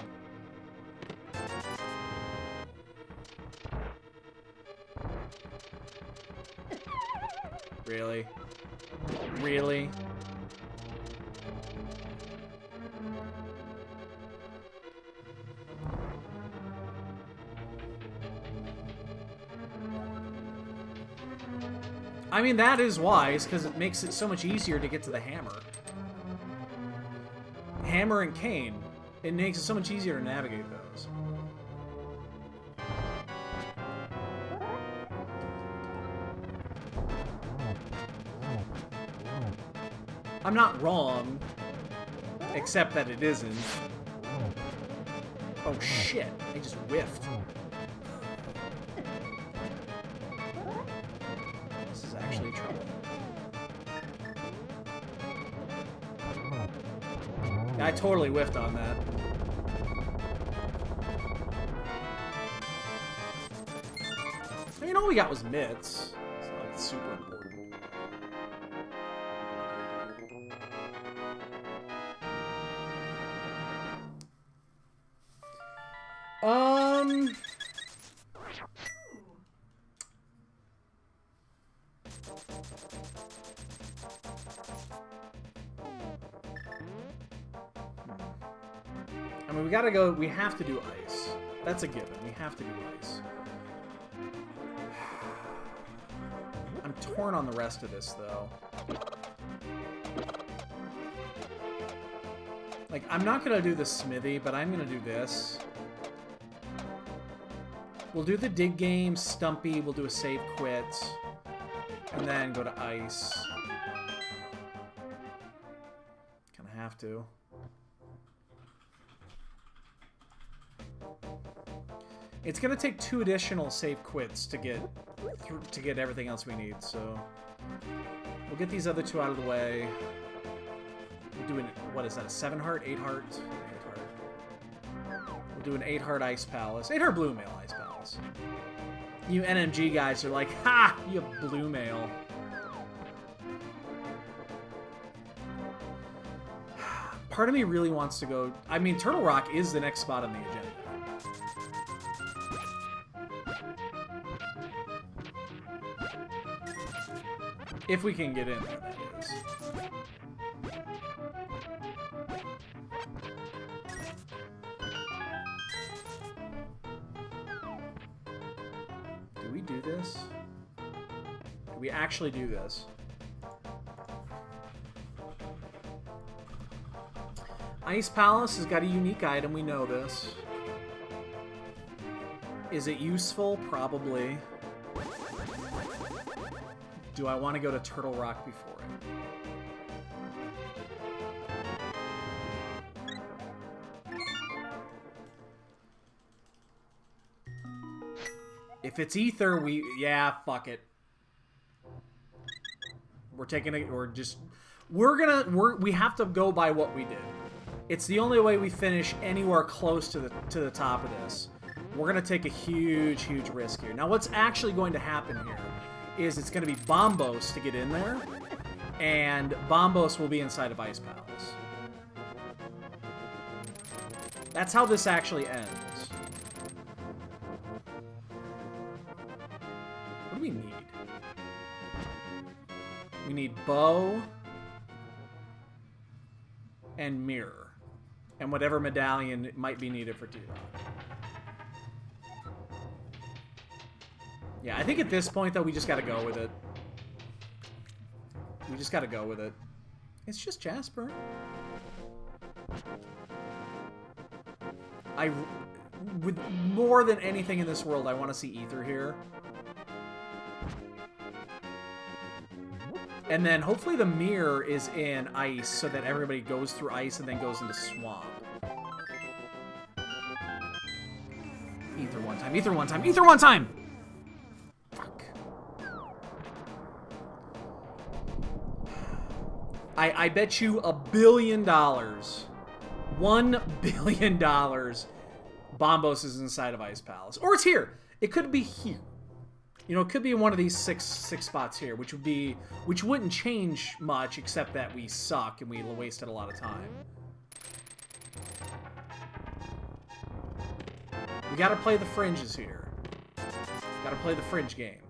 Really? Really? I mean, that is wise, because it makes it so much easier to get to the hammer. Hammer and cane. It makes it so much easier to navigate those. I'm not wrong, except that it isn't. Oh shit, I just whiffed. This is actually trouble. I totally whiffed on that. I mean, all we got was mitts. It's not like super important. I mean, we gotta go. We have to do ice. That's a given. We have to do ice. I'm torn on the rest of this, though. Like, I'm not gonna do the smithy, but I'm gonna do this. We'll do the dig game, Stumpy, we'll do a save quit, and then go to ice. Kinda have to. It's gonna take 2 additional save quits to get everything else we need, so we'll get these other 2 out of the way. We'll do an, what is that, a 7 heart, 8 heart? 8 heart. We'll do an 8 heart ice palace. 8 heart blue mail ice palace. You NMG guys are like, ha! You have blue mail. Part of me really wants to go. I mean, Turtle Rock is the next spot on the agenda. If we can get in there, that is. Do we do this? Do we actually do this? Ice Palace has got a unique item, we know this. Is it useful? Probably. Do I want to go to Turtle Rock before it? If it's ether, yeah, fuck it. We're taking it, we have to go by what we did. It's the only way we finish anywhere close to the top of this. We're gonna take a huge, huge risk here. Now, what's actually going to happen here is it's gonna be Bombos to get in there, and Bombos will be inside of Ice Palace. That's how this actually ends. What do we need? We need bow and mirror, and whatever medallion might be needed for T-Rock. Yeah, I think at this point, though, we just gotta go with it. We just gotta go with it. It's just Jasper. With more than anything in this world, I want to see Ether here. And then hopefully the mirror is in ice so that everybody goes through ice and then goes into swamp. Ether one time, ether one time, ether one time! Fuck. I bet you $1 billion. $1 billion. Bombos is inside of Ice Palace. Or it's here. It could be here. You know, it could be in one of these six spots here, which wouldn't change much except that we suck and we wasted a lot of time. We gotta play the fringes here. Gotta play the fringe game.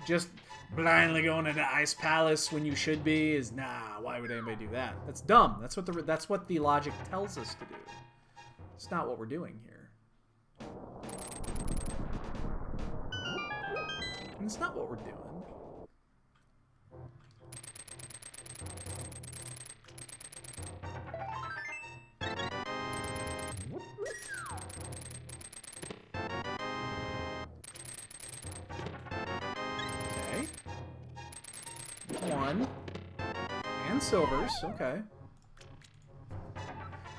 Just blindly going into Ice Palace when you should be is nah. Why would anybody do that? That's dumb. That's what the logic tells us to do. It's not what we're doing here. And it's not what we're doing. Okay. One. And silvers. Okay.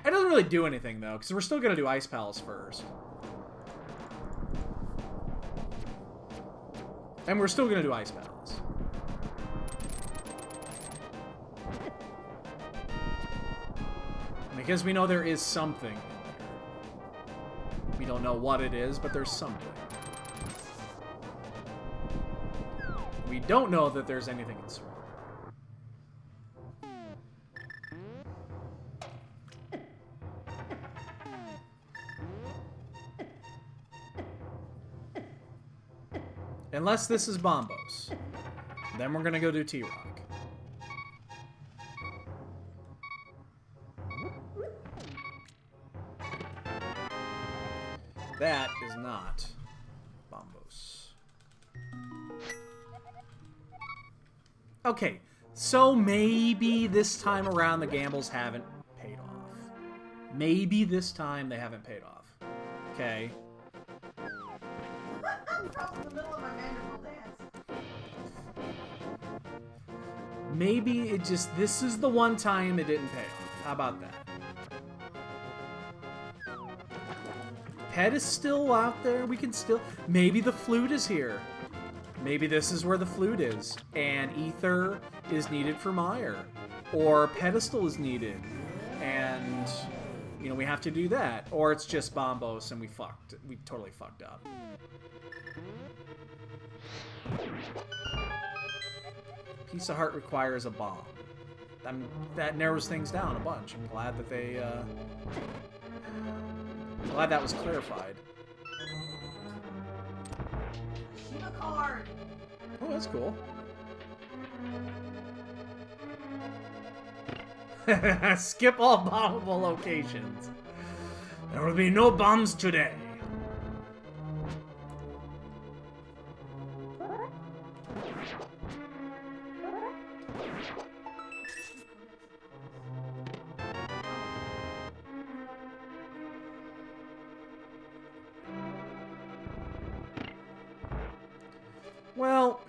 It doesn't really do anything, though, because we're still going to do Ice Palace first. And we're still going to do Ice Palace. Because we know there is something in there. We don't know what it is, but there's something. We don't know that there's anything in Swamp. Unless this is Bombos. Then we're going to go do T-Rock. That is not Bombos. Okay, so maybe this time around the gambles haven't paid off. Maybe this time they haven't paid off. Okay. In the middle of my magical dance. Maybe it just, this is the one time it didn't pay off. How about that? Pet is still out there. We can still, maybe the flute is here. Maybe this is where the flute is. And ether is needed for Meyer. Or pedestal is needed. And, you know, we have to do that. Or it's just Bombos and we totally fucked up. Piece of Heart requires a bomb. That narrows things down a bunch. I'm glad that glad that was clarified. Shiva card. Oh, that's cool. Skip all bombable locations. There will be no bombs today. Well,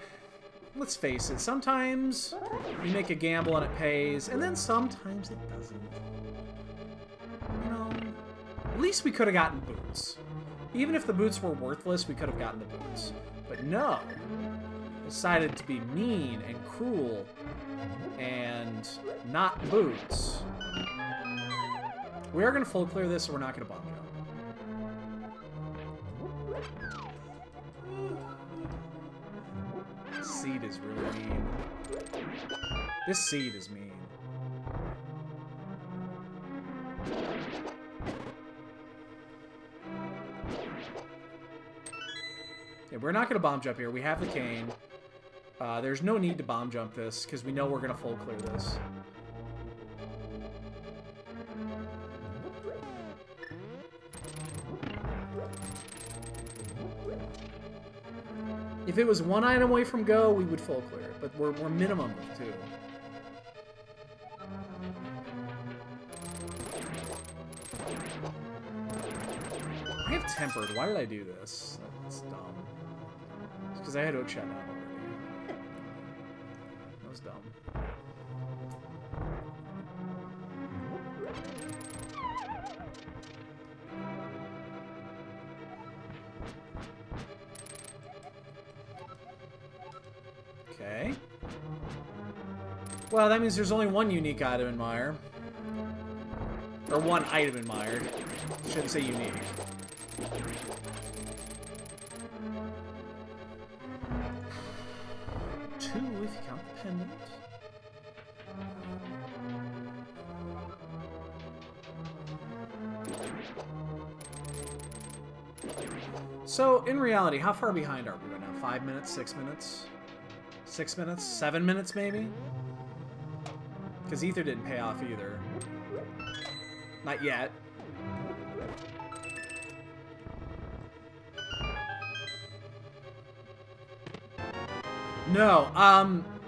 let's face it, sometimes you make a gamble and it pays, and then sometimes it doesn't. You know, at least we could have gotten boots. Even if the boots were worthless, we could have gotten the boots. But no. Decided to be mean and cruel and not boots. We are going to full clear this, so we're not going to bomb jump. This seed is really mean. This seed is mean. Yeah, we're not going to bomb jump here. We have the cane. There's no need to bomb jump this, because we know we're going to full clear this. If it was one item away from go, we would full clear it, but we're minimum of 2. I have tempered. Why did I do this? That's dumb. It's because I had hook shot down already. That was dumb. Okay. Well, that means there's only one unique item in Mire. Or one item in Mire. Shouldn't say unique. Two, if you count the pendant. So, in reality, how far behind are we right now? 5 minutes? 6 minutes? 6 minutes? 7 minutes, maybe? Because Ether didn't pay off either. Not yet. No,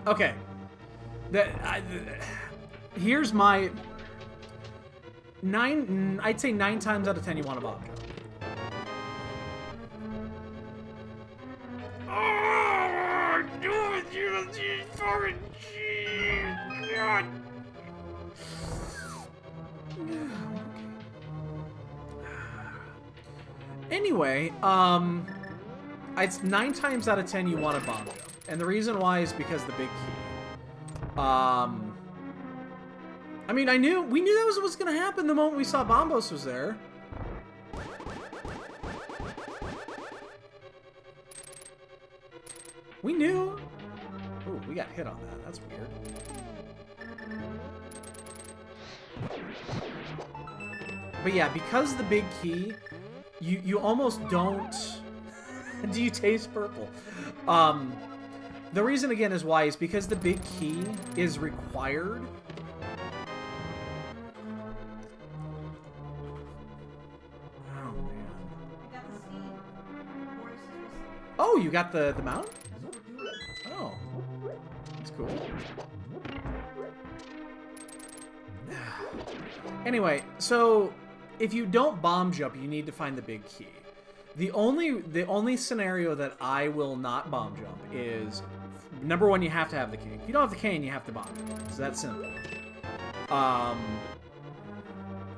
okay. Here's my... I'd say 9 times out of 10 you want a bomb jump. God. Anyway, it's 9 times out of 10 you want a bomb jump. And the reason why is because the big key. I mean, we knew that was what's gonna happen the moment we saw Bombos was there. We knew. Ooh, we got hit on that. That's weird. But yeah, because the big key, you almost don't... Do you taste purple? The reason, again, is why is because the big key is required. Oh, man. I got the seed. Oh, you got the mount? Oh. That's cool. Anyway, so if you don't bomb jump, you need to find the big key. The only scenario that I will not bomb jump is, number one, you have to have the cane. If you don't have the cane, you have to bomb jump. So that's simple.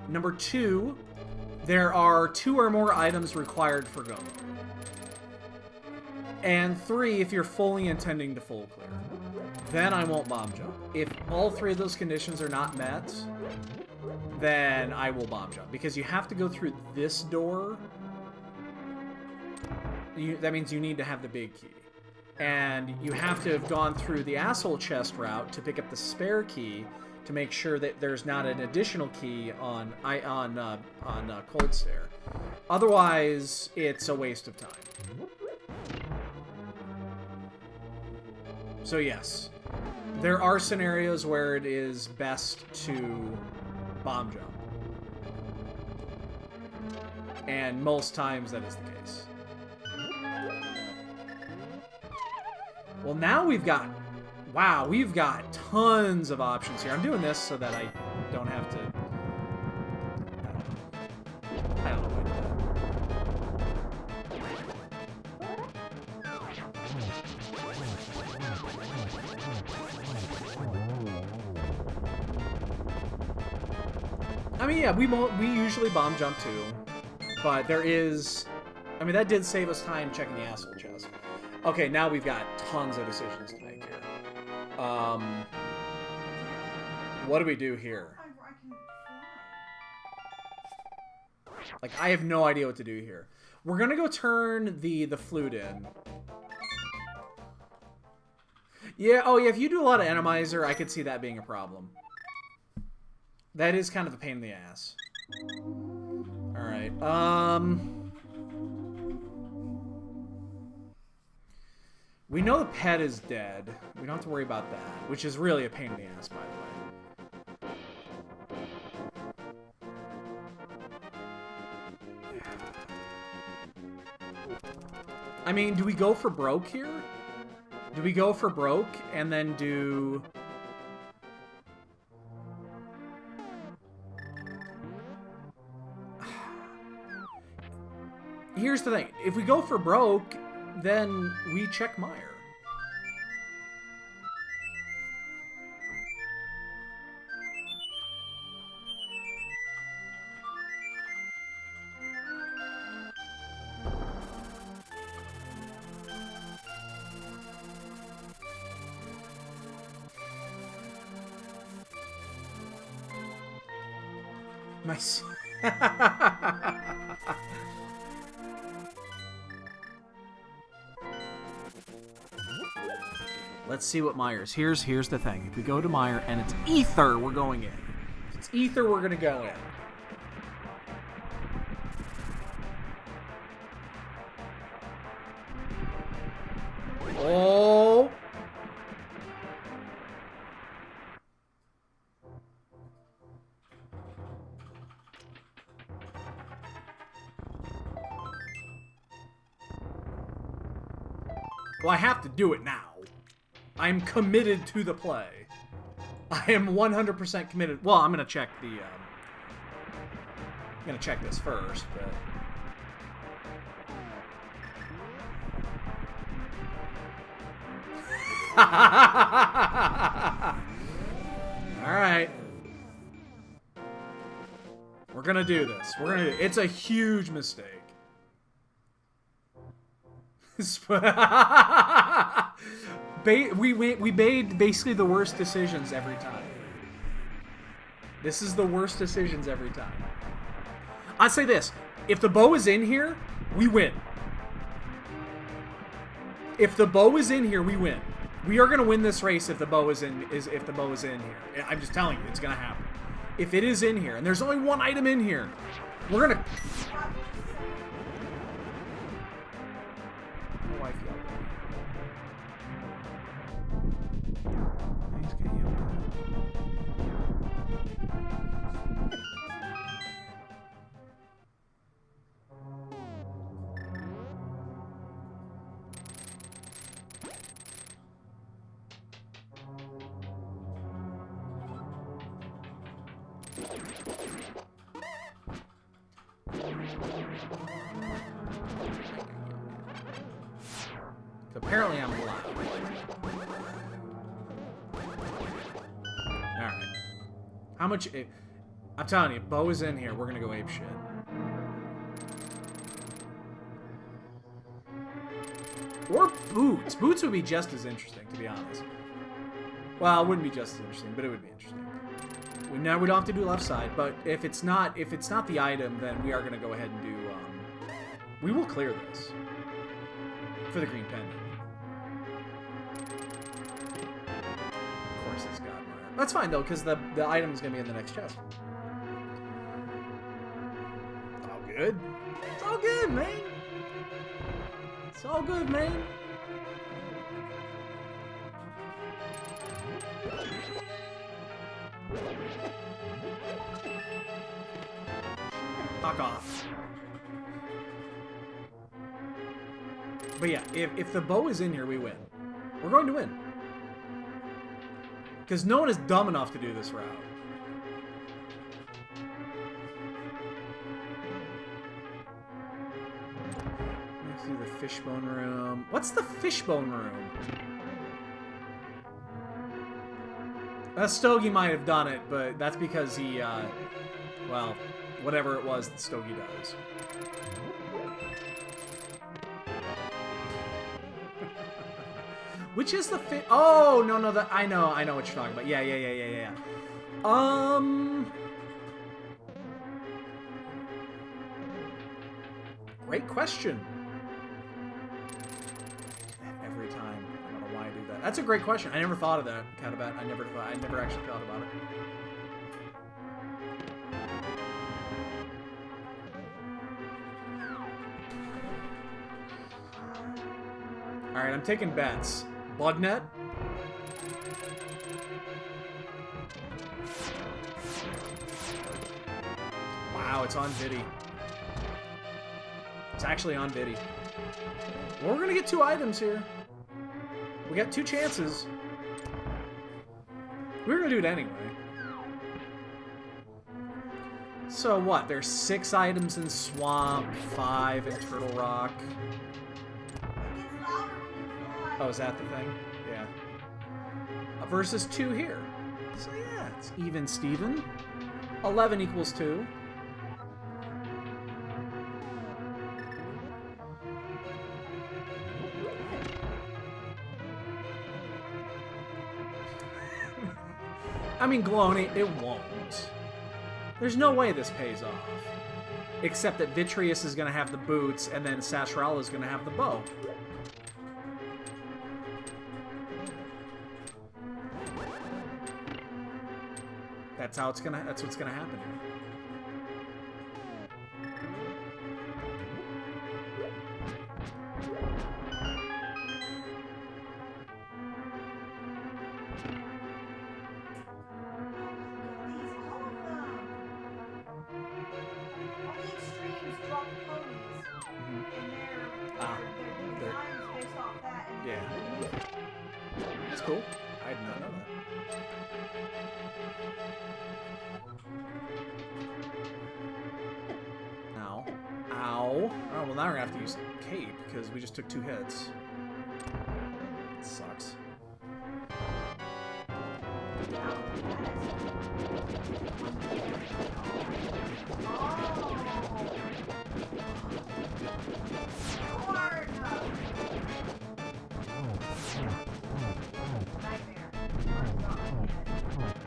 Number 2, there are 2 or more items required for go. And 3, if you're fully intending to full clear. Then I won't bomb jump. If all 3 of those conditions are not met, then I will bomb jump. Because you have to go through this door. That means you need to have the big key. And you have to have gone through the asshole chest route to pick up the spare key to make sure that there's not an additional key on Cold Stare. Otherwise, it's a waste of time. So yes, there are scenarios where it is best to bomb jump. And most times that is the case. Well, now we've got... Wow, we've got tons of options here. I'm doing this so that I don't have to... I don't know what to do. I mean, yeah, we usually bomb jump too. But there is I mean, that did save us time checking the asshole chest. Okay, now we've got tons of decisions to make here. What do we do here? I can fly. Like, I have no idea what to do here. We're gonna go turn the flute in. Yeah, oh yeah, if you do a lot of Enemizer, I could see that being a problem. That is kind of a pain in the ass. Alright, we know the pet is dead. We don't have to worry about that, which is really a pain in the ass, by the way. I mean, do we go for broke here? Do we go for broke and then do... Here's the thing. If we go for broke, then we check Meyer. My... Let's see what Myers. Here's the thing. If we go to Meyer and it's Ether, we're going in. If it's Ether, we're gonna go in. Oh! Well, I have to do it now. I'm committed to the play. I am 100% committed. Well, I'm gonna check the. I'm gonna check this first, but. All right. We're gonna do this. We're gonna. It's a huge mistake. We made basically the worst decisions every time. This is the worst decisions every time. I'd say this: if the bow is in here, we win. If the bow is in here, we win. We are gonna win this race if the bow is in. If the bow is in here, I'm just telling you, it's gonna happen. If it is in here, and there's only one item in here, we're gonna. Oh, I feel good. Thanks, Kayla. Apparently I'm allowed. Alright. How much... I'm telling you, Bo is in here. We're gonna go ape shit. Or Boots. Boots would be just as interesting, to be honest. Well, it wouldn't be just as interesting, but it would be interesting. Now we don't have to do left side, but if it's not the item, then we are gonna go ahead and do... we will clear this. For the green pendant. Of course it's got Meyer. That's fine though, because the item is gonna be in the next chest. It's all good. It's all good, man. It's all good, man. Fuck off. But yeah, if the bow is in here, we win. We're going to win. Because no one is dumb enough to do this route. Let's do the fishbone room. What's the fishbone room? Stogie might have done it, but that's because he, well, whatever it was that Stogie does. Which is the fit? Oh, no, no, I know what you're talking about. Yeah. Great question. Every time. I don't know why I do that. That's a great question. I never thought of that, Catabat. I never actually thought about it. Alright, I'm taking bets. Bugnet? Wow, it's on Viddy. It's actually on Viddy. Well, we're gonna get 2 items here. We got 2 chances. We're gonna do it anyway. So what? There's 6 items in Swamp, 5 in Turtle Rock. Oh, is that the thing? Yeah. Versus 2 here. So yeah, it's even Steven. 11 equals 2. I mean, Glowny, it won't. There's no way this pays off. Except that Vitreous is going to have the boots, and then SRL is going to have the bow. That's what's gonna happen here. Yeah. That's cool. I did not know that. Ow. Ow. Oh, well now we're gonna have to use Cape, because we just took 2 hits. It sucks.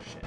Shit.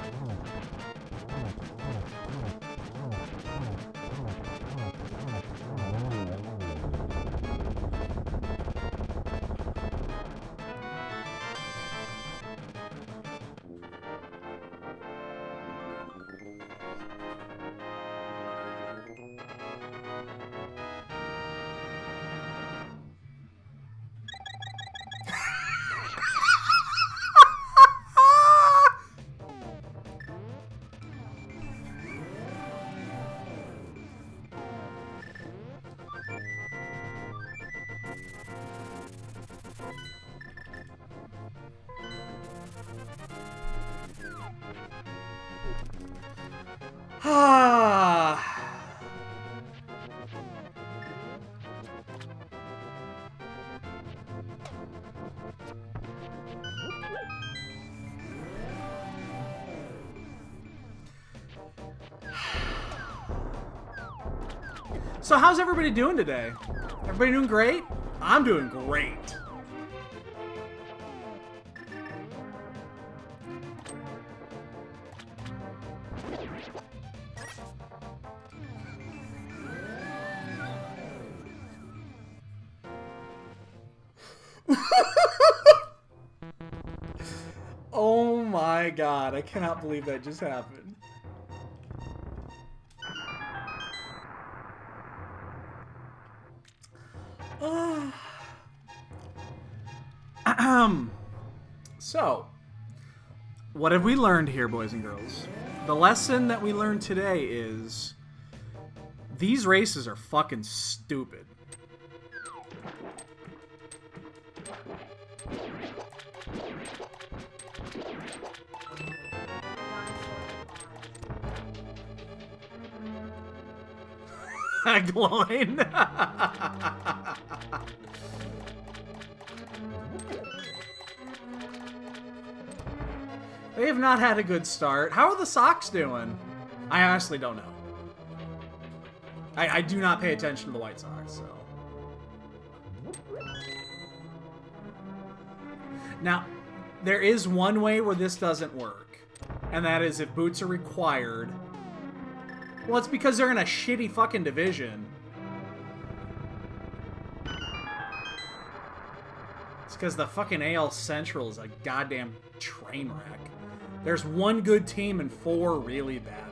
So how's everybody doing today? Everybody doing great? I'm doing great. Oh my god, I cannot believe that just happened. So, what have we learned here, boys and girls? The lesson that we learned today is these races are fucking stupid. Glowing. They have not had a good start. How are the Sox doing? I honestly don't know. I do not pay attention to the White Sox, so. Now, there is one way where this doesn't work. And that is if boots are required. Well, it's because they're in a shitty fucking division. It's because the fucking AL Central is a goddamn train wreck. There's one good team and 4 really bad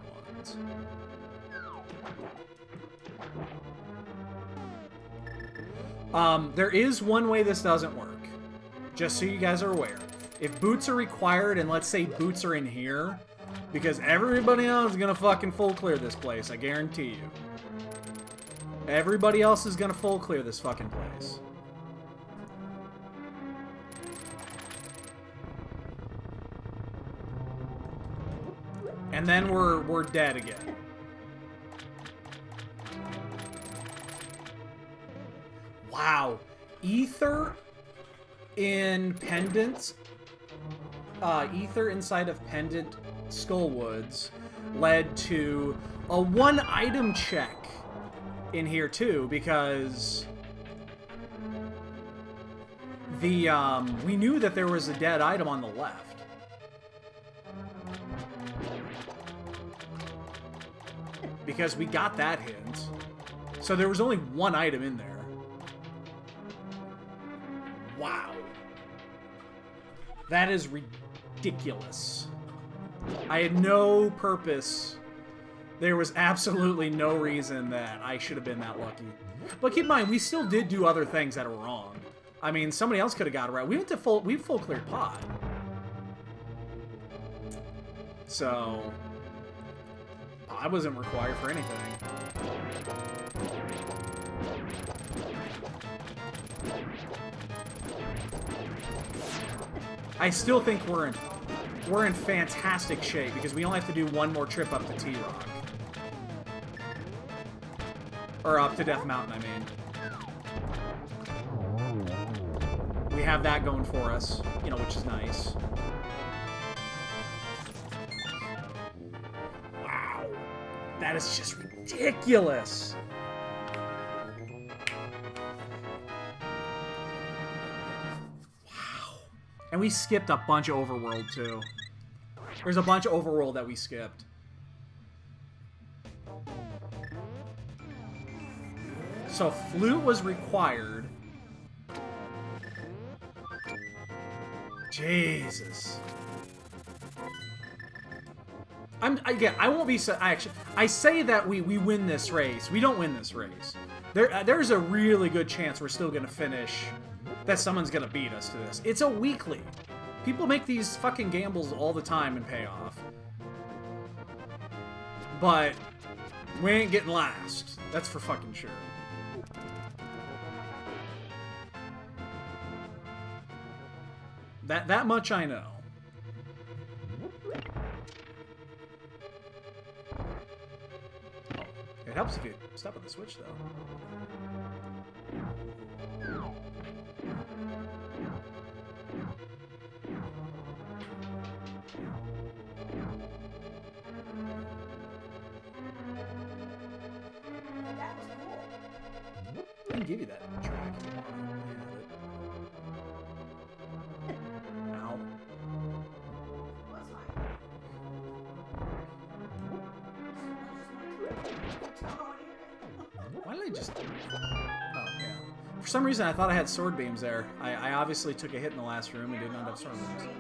ones. There is one way this doesn't work. Just so you guys are aware. If boots are required, and let's say boots are in here, because everybody else is gonna fucking full clear this place, I guarantee you. Everybody else is gonna full clear this fucking place. And then we're dead again. Wow. Ether in Pendant, Ether inside of Pendant Skullwoods led to a 1 item check in here too, because the we knew that there was a dead item on the left. Because we got that hint. So there was only 1 item in there. Wow. That is ridiculous. I had no purpose. There was absolutely no reason that I should have been that lucky. But keep in mind, we still did do other things that were wrong. I mean, somebody else could have got it right. We went to we full cleared pod. So I wasn't required for anything. I still think we're in fantastic shape because we only have to do 1 more trip up to T-Rock. Or up to Death Mountain, I mean. We have that going for us, you know, which is nice. Wow. That is just ridiculous. And we skipped a bunch of Overworld, too. There's a bunch of Overworld that we skipped. So, Flute was required. Jesus. Again, I won't be... I say that we win this race. We don't win this race. There's a really good chance we're still going to finish... that someone's gonna beat us to this. It's a weekly. People make these fucking gambles all the time and pay off. But we ain't getting last. That's for fucking sure. That much I know. Oh, it helps if you step on the switch though. I can give you that track. Ow. Why did I just... Oh, yeah. For some reason, I thought I had sword beams there. I obviously took a hit in the last room and did not have sword beams. Okay.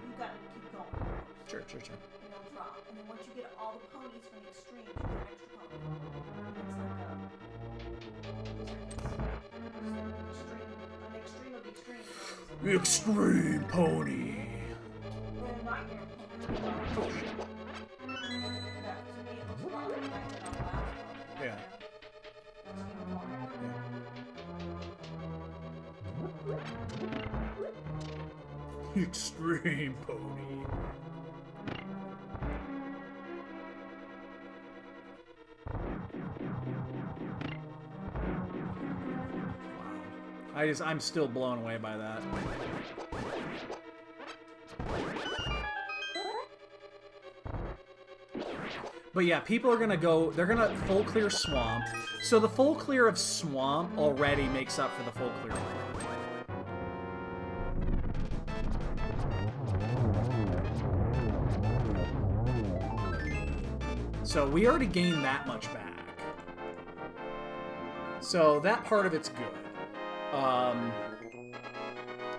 You gotta keep going. Sure. And they'll drop. And then once you get all the ponies from the extreme, you get an extra pony. And it's like an extreme of the extreme. Extreme pony. The nightmare pony. Oh shit. That to me it looks a lot like Nightmare on the last one. Yeah. Extreme pony. Wow. I'm still blown away by that. But yeah, people are gonna go, they're gonna full clear Swamp. So the full clear of Swamp already makes up for the full clear of Rock. So we already gained that much back. So that part of it's good.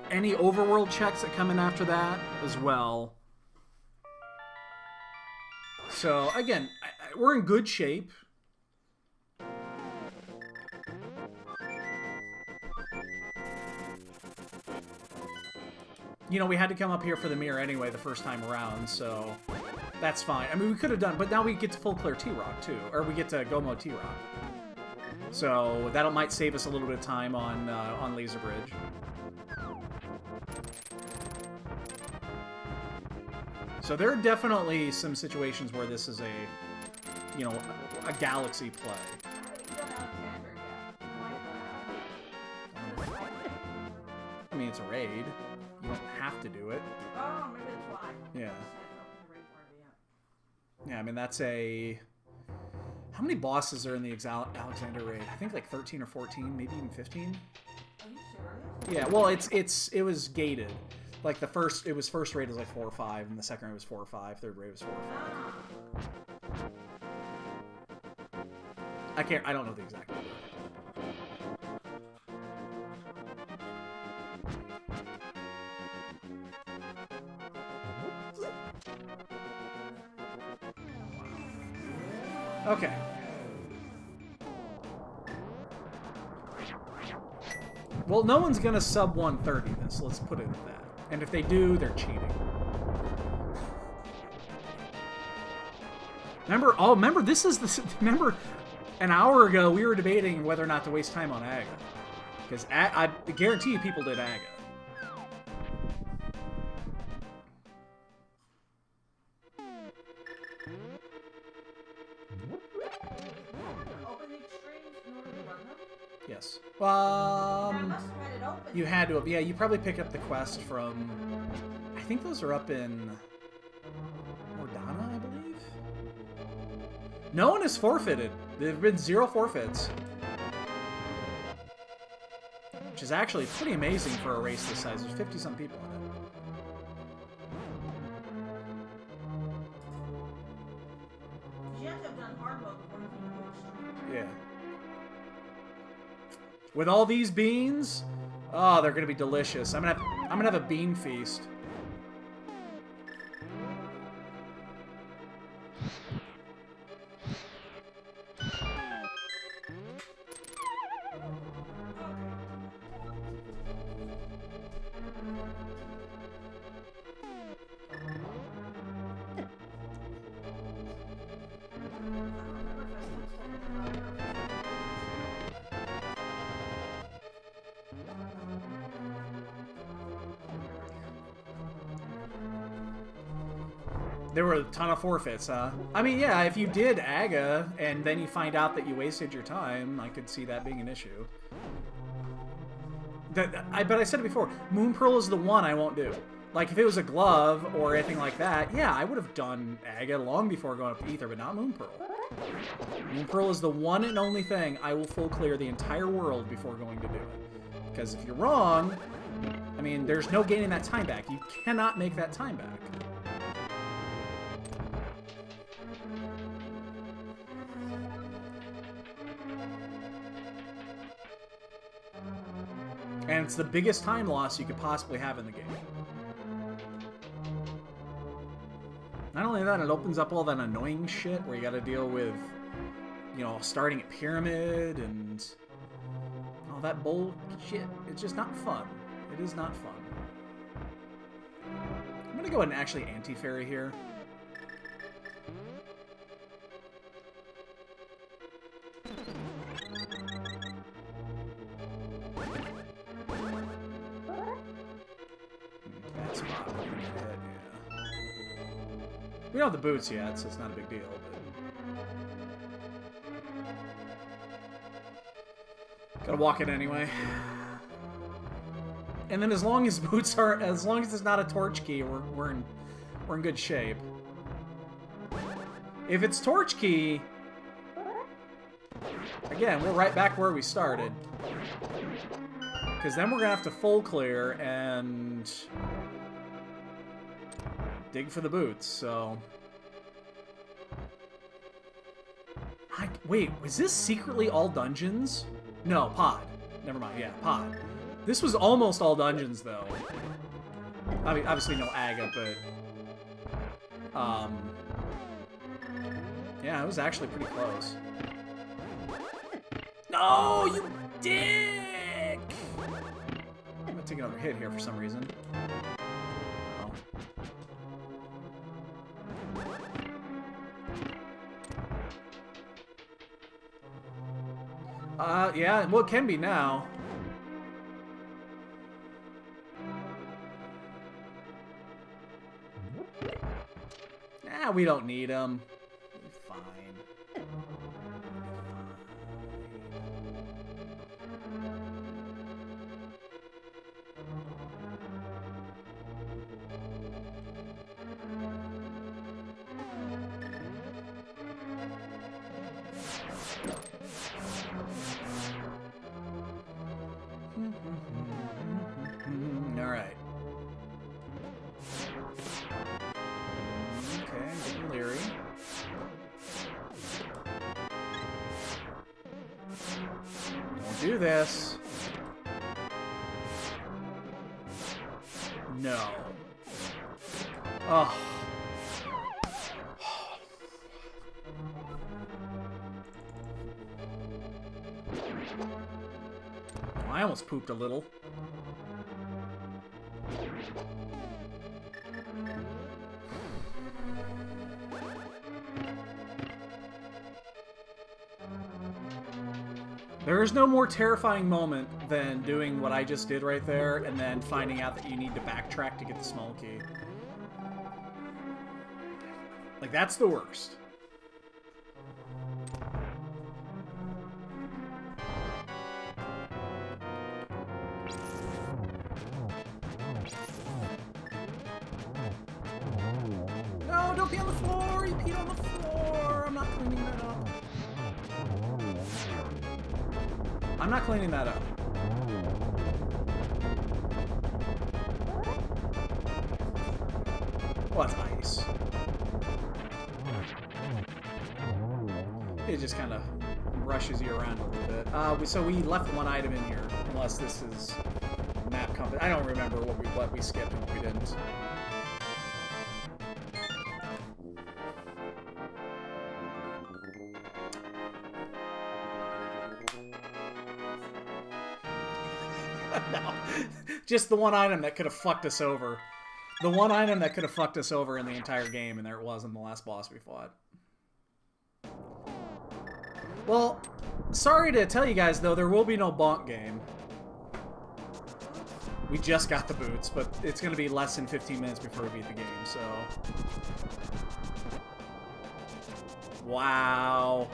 Any overworld checks that come in after that as well. So again, we're in good shape. You know, we had to come up here for the mirror anyway the first time around, so that's fine. I mean, we could have done, but now we get to full clear T-Rock too, or we get to Gomo T-Rock. So that might save us a little bit of time on Laser Bridge. So there are definitely some situations where this is a, you know, a galaxy play. I mean, it's a raid. You don't have to do it. Oh, maybe that's why. Yeah. Yeah, I mean, that's a... How many bosses are in the Alexander raid? I think like 13 or 14, maybe even 15. Are you serious? Yeah, well, it was gated. Like the first raid was like 4 or 5, and the second raid was 4 or 5, third raid was 4 or 5. I don't know the exact number. Okay. Well, no one's gonna sub 130 this, let's put it at that. And if they do, they're cheating. Remember, this is the... Remember, an hour ago, we were debating whether or not to waste time on Aga. Because I guarantee you people did Aga. Yes. You had to have. Yeah, you probably picked up the quest from... I think those are up in... Mordana, I believe? No one has forfeited. There have been 0 forfeits. Which is actually pretty amazing for a race this size. There's 50-some people in it. You have to have done hard mode before you can do extreme. Yeah. With all these beans, oh, they're gonna be delicious. I'm gonna have a bean feast. There were a ton of forfeits, huh? I mean, yeah, if you did Aga, and then you find out that you wasted your time, I could see that being an issue. But I said it before, Moon Pearl is the one I won't do. Like, if it was a glove or anything like that, yeah, I would have done Aga long before going up to Ether, but not Moon Pearl. Moon Pearl is the one and only thing I will full clear the entire world before going to do it. Because if you're wrong, I mean, there's no gaining that time back. You cannot make that time back. And it's the biggest time loss you could possibly have in the game. Not only that, it opens up all that annoying shit where you gotta deal with, you know, starting at Pyramid and all that bullshit. It's just not fun. It is not fun. I'm gonna go ahead and actually anti-fairy here. We don't have the boots yet, so it's not a big deal. But... Gotta walk it anyway. And then as long as boots are, as long as it's not a torch key, we're in good shape. If it's torch key, again, we're right back where we started. Because then we're gonna have to full clear and dig for the boots, so... Wait, was this secretly all dungeons? No, pod. Never mind, yeah, pod. This was almost all dungeons, though. I mean, obviously no agate, but... yeah, it was actually pretty close. No, you dick! I'm gonna take another hit here for some reason. Yeah, well, it can be now. Nah, we don't need him. We're fine. All right. Okay, getting leery. Don't do this. No. Oh. I almost pooped a little. There is no more terrifying moment than doing what I just did right there and then finding out that you need to backtrack to get the small key. Like, that's the worst. No, don't be on the floor! You peed on the floor! I'm not cleaning that up. I'm not cleaning that up. Well, that's ice. It just kind of rushes you around a little bit. So we left one item in here, unless this is map compass. I don't remember what we skipped and what we didn't. No. Just the one item that could have fucked us over. The one item that could have fucked us over in the entire game, and there it was in the last boss we fought. Well, sorry to tell you guys, though, there will be no bonk game. We just got the boots, but it's going to be less than 15 minutes before we beat the game, so... Wow.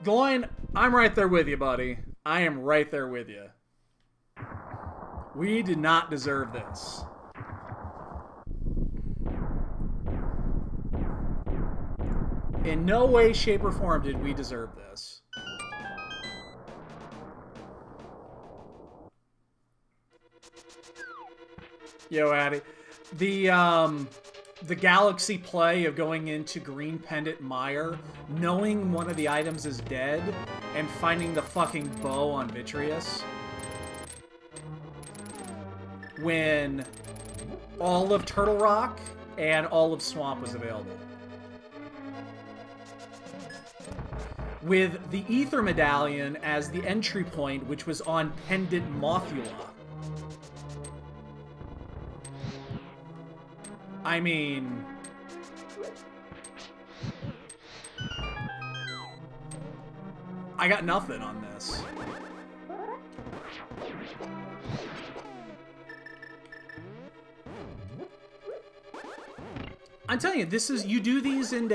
Gloin, I'm right there with you, buddy. I am right there with you. We did not deserve this. In no way, shape, or form did we deserve this. Yo, Addy. The Galaxy play of going into Green Pendant Mire, knowing one of the items is dead, and finding the fucking bow on Vitreous. When all of Turtle Rock and all of Swamp was available. With the Ether Medallion as the entry point, which was on Pendant Mothula. I mean... I got nothing on this. I'm telling you, this is, you do these in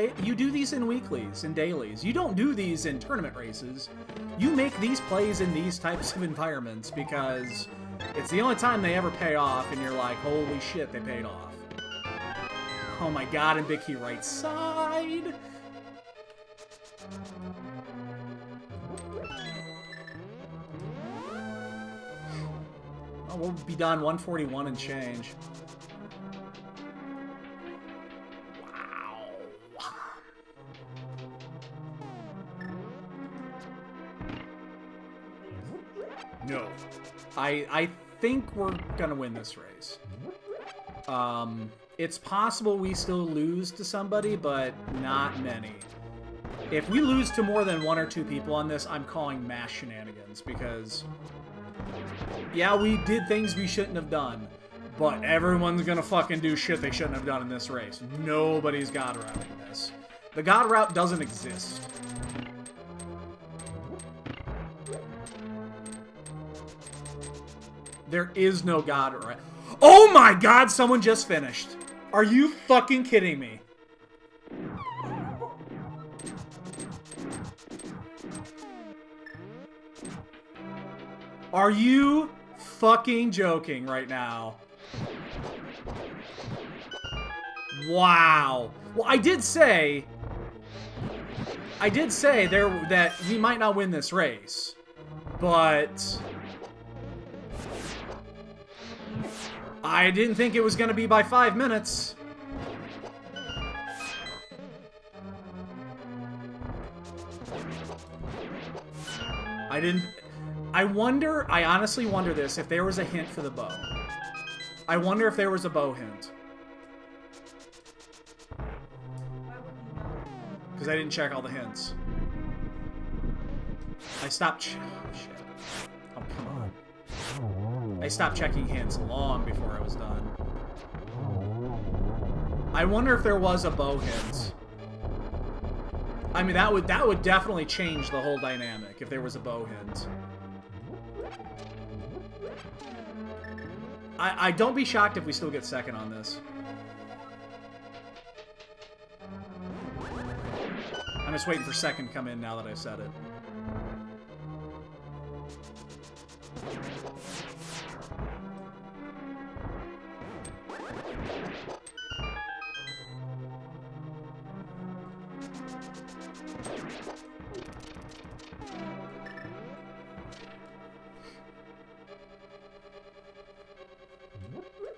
weeklies, in dailies. You don't do these in tournament races. You make these plays in these types of environments because it's the only time they ever pay off, and you're like, holy shit, they paid off. Oh my god, and big key right side. Oh, we'll be done 141 and change. Wow. No. I think we're gonna win this race. It's possible we still lose to somebody, but not many. If we lose to more than 1 or 2 people on this, I'm calling mass shenanigans, because yeah, we did things we shouldn't have done, but everyone's gonna fucking do shit they shouldn't have done in this race. Nobody's god routing this. The god route doesn't exist. There is no god route. Oh my god, someone just finished. Are you fucking kidding me? Are you fucking joking right now? Wow. Well, I did say there that we might not win this race, but I didn't think it was going to be by 5 minutes. I honestly wonder this, if there was a hint for the bow. I wonder if there was a bow hint. Because I didn't check all the hints. I stopped... Oh, shit. Oh, come on. I stopped checking hints long before I was done. I wonder if there was a bow hint. I mean, that would definitely change the whole dynamic if there was a bow hint. I don't be shocked if we still get second on this. I'm just waiting for second to come in now that I've said it.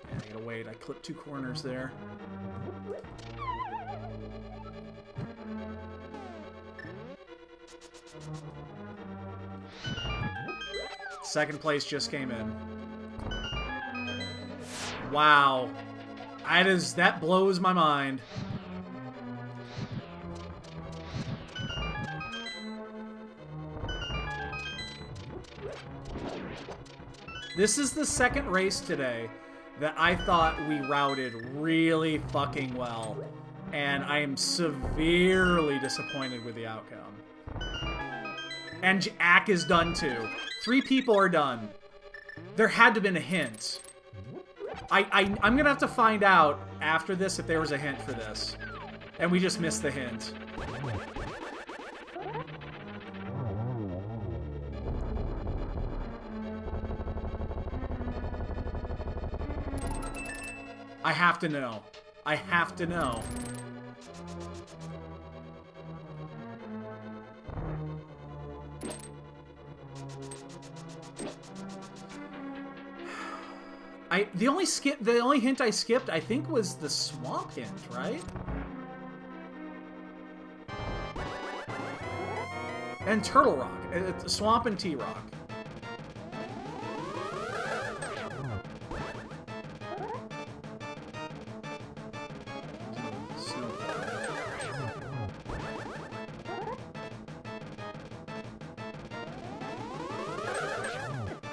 I gotta wait. I clipped 2 corners there. Second place just came in. Wow. That blows my mind. This is the second race today that I thought we routed really fucking well, and I am severely disappointed with the outcome. And Ack is done too. 3 people are done. There had to have been a hint. I'm gonna have to find out after this if there was a hint for this. And we just missed the hint. I have to know. I have to know. The only hint I skipped, I think, was the swamp hint, right? And Turtle Rock. Swamp and T-Rock.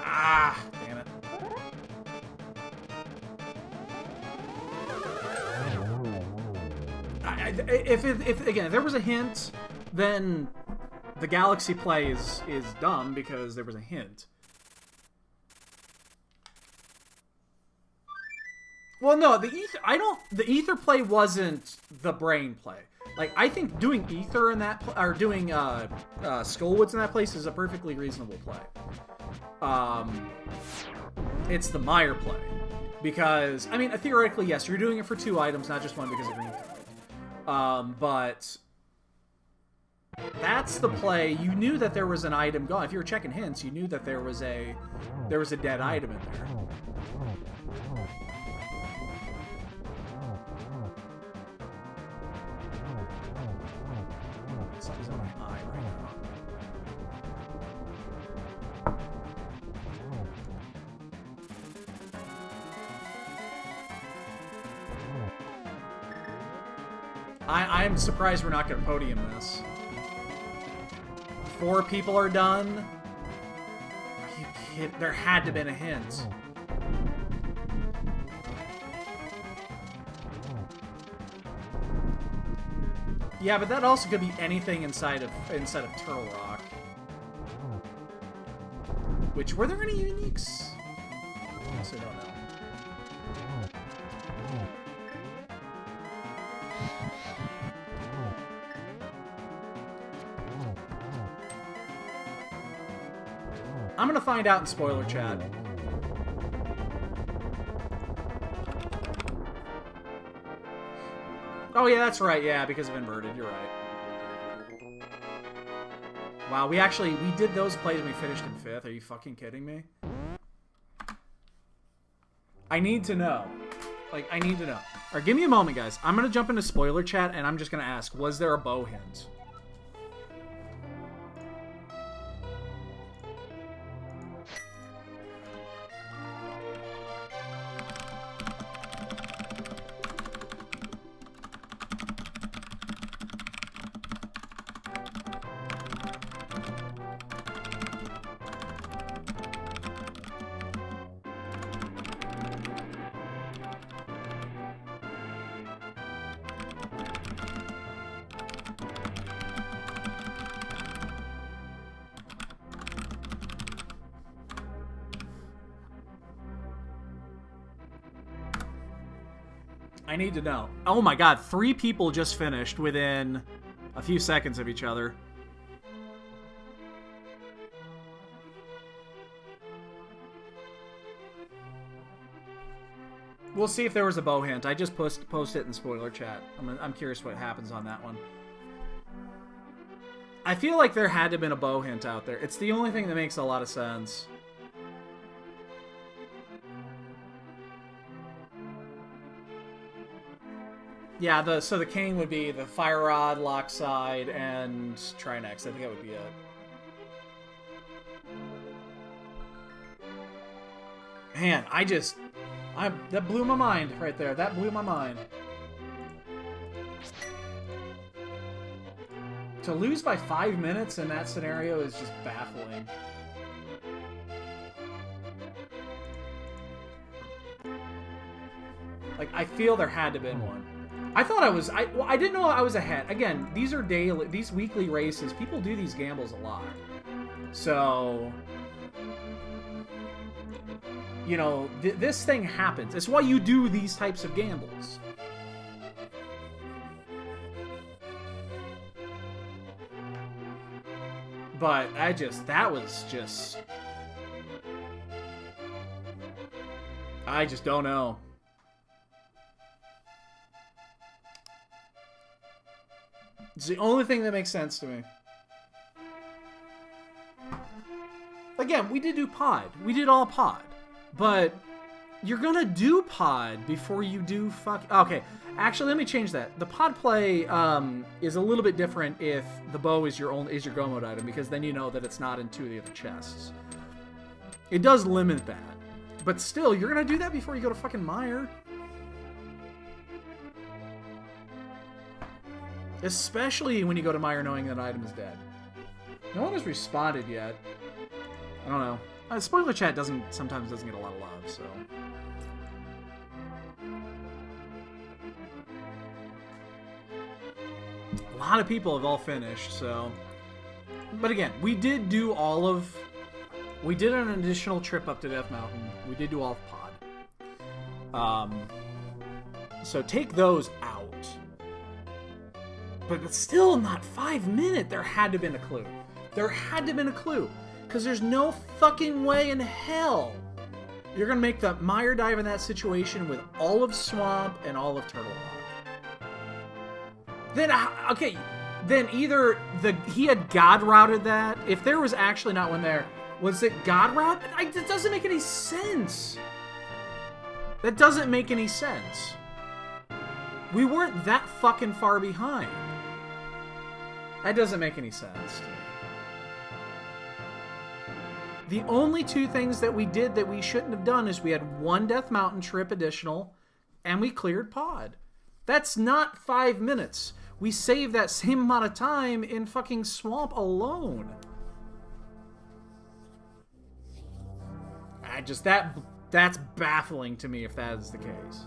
Ah, damn it. If again, if there was a hint, then the Galaxy play is dumb because there was a hint. Well, no, the ether play wasn't the brain play. Like, I think doing ether in that or doing Skullwoods in that place is a perfectly reasonable play. It's the Meyer play because I mean, theoretically, yes, you're doing it for 2 items, not just 1 because of green card. But that's the play. You knew that there was an item gone. If you were checking hints, you knew that there was a dead item in there. Something's in my eye right now. I'm surprised we're not going to podium this. 4 people are done. Are you kidding? There had to have been a hint. Yeah, but that also could be anything inside of Turtle Rock. Which, were there any uniques? I honestly don't know. I'm gonna find out in spoiler chat. Oh yeah, that's right. Yeah, because of inverted. You're right. Wow, we did those plays and we finished in 5th. Are you fucking kidding me? I need to know. Like, I need to know. Alright, give me a moment, guys. I'm gonna jump into spoiler chat and I'm just gonna ask, was there a bow hint? I need to know. Oh my god, 3 people just finished within a few seconds of each other. We'll see if there was a bow hint. I just post it in spoiler chat. I'm curious what happens on that one. I feel like there had to have been a bow hint out there. It's the only thing that makes a lot of sense. Yeah, so the king would be the Fire Rod, Lockside, and Trinex. I think that would be it. Man, that blew my mind right there. That blew my mind. To lose by 5 minutes in that scenario is just baffling. Like, I feel there had to have been one. I thought I didn't know I was ahead. Again, these weekly races, people do these gambles a lot. So, you know, this thing happens. It's why you do these types of gambles. But that was just... I just don't know. It's the only thing that makes sense to me. Again, we did do pod. We did all pod. But you're gonna do pod before you do fuck... Okay, actually, let me change that. The pod play is a little bit different if the bow is your go mode item, because then you know that it's not in 2 of the other chests. It does limit that. But still, you're gonna do that before you go to fucking Mire. Especially when you go to Mire knowing that item is dead. No one has responded yet. I don't know. Spoiler chat sometimes doesn't get a lot of love, so... A lot of people have all finished, so... But again, we did do all of... We did an additional trip up to Death Mountain. We did do all of pod. So take those out. But it's still not 5 minutes. There had to have been a clue. There had to have been a clue. Because there's no fucking way in hell you're going to make the Mire dive in that situation with all of Swamp and all of Turtle Rock. Then, okay, then either he had God routed that. If there was actually not one there, was it God route? It doesn't make any sense. That doesn't make any sense. We weren't that fucking far behind. That doesn't make any sense to me. The only 2 things that we did that we shouldn't have done is we had 1 Death Mountain trip additional, and we cleared pod. That's not 5 minutes. We saved that same amount of time in fucking Swamp alone. That's baffling to me if that is the case.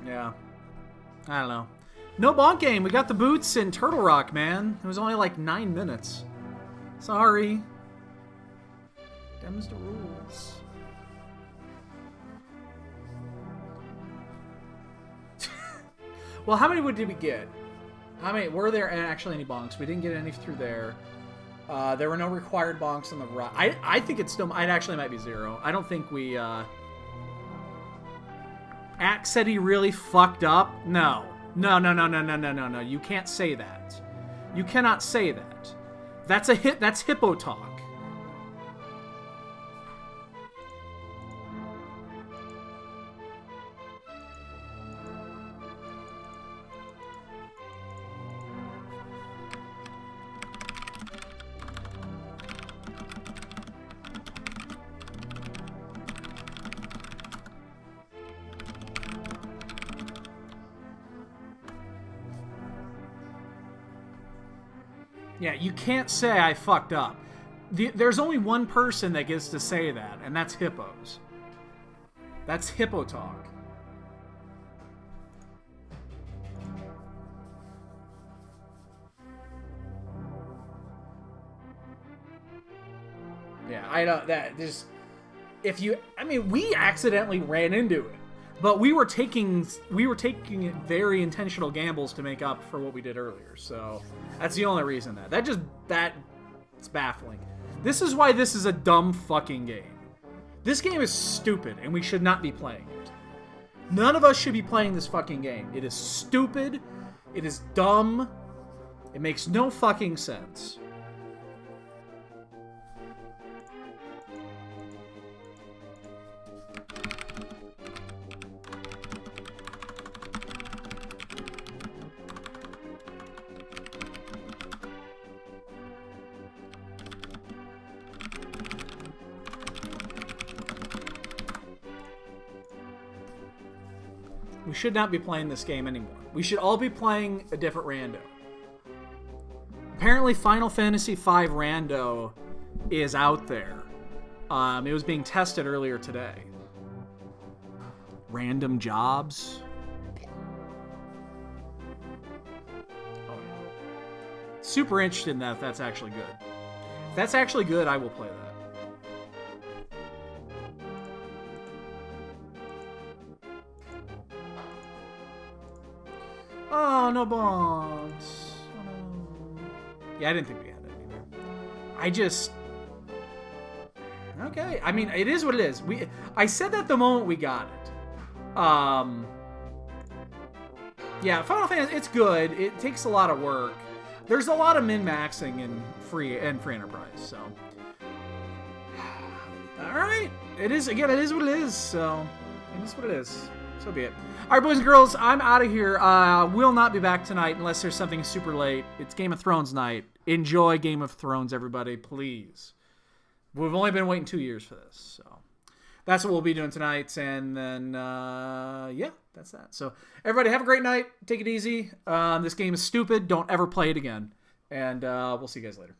Yeah. I don't know. No bonk game. We got the boots in Turtle Rock, man. It was only like 9 minutes. Sorry. Them's the rules. Well, how many did we get? How many were there actually any bonks? We didn't get any through there. There were no required bonks on the right. I think it actually might be 0. I don't think we Axe said he really fucked up. No. No. You can't say that. You cannot say that. That's hippo talk. Yeah, you can't say I fucked up. There's only one person that gets to say that, and that's hippos. That's hippo talk. Yeah, I don't. That just if you. I mean, we accidentally ran into it, but we were taking very intentional gambles to make up for what we did earlier. So that's the only reason it's baffling. This is why this is a dumb fucking game. This game is stupid, and we should not be playing it. None of us should be playing this fucking game. It is stupid. It is dumb. It makes no fucking sense. We should not be playing this game anymore. We should all be playing a different rando. Apparently Final Fantasy V rando is out there. It was being tested earlier today. Random jobs. Oh, yeah. Super interested in that if that's actually good. If that's actually good, I will play that. Oh, no bombs. Oh, no. Yeah, I didn't think we had that either. Okay. I mean, it is what it is. I said that the moment we got it. Yeah, Final Fantasy, it's good. It takes a lot of work. There's a lot of min-maxing in free enterprise, so. Alright. It is what it is, so. It is what it is. So be it. All right, boys and girls, I'm out of here. We'll not be back tonight unless there's something super late. It's Game of Thrones night. Enjoy Game of Thrones, everybody, please. We've only been waiting 2 years for this, so that's what we'll be doing tonight. And then, yeah, that's that. So everybody, have a great night. Take it easy. This game is stupid. Don't ever play it again. And we'll see you guys later.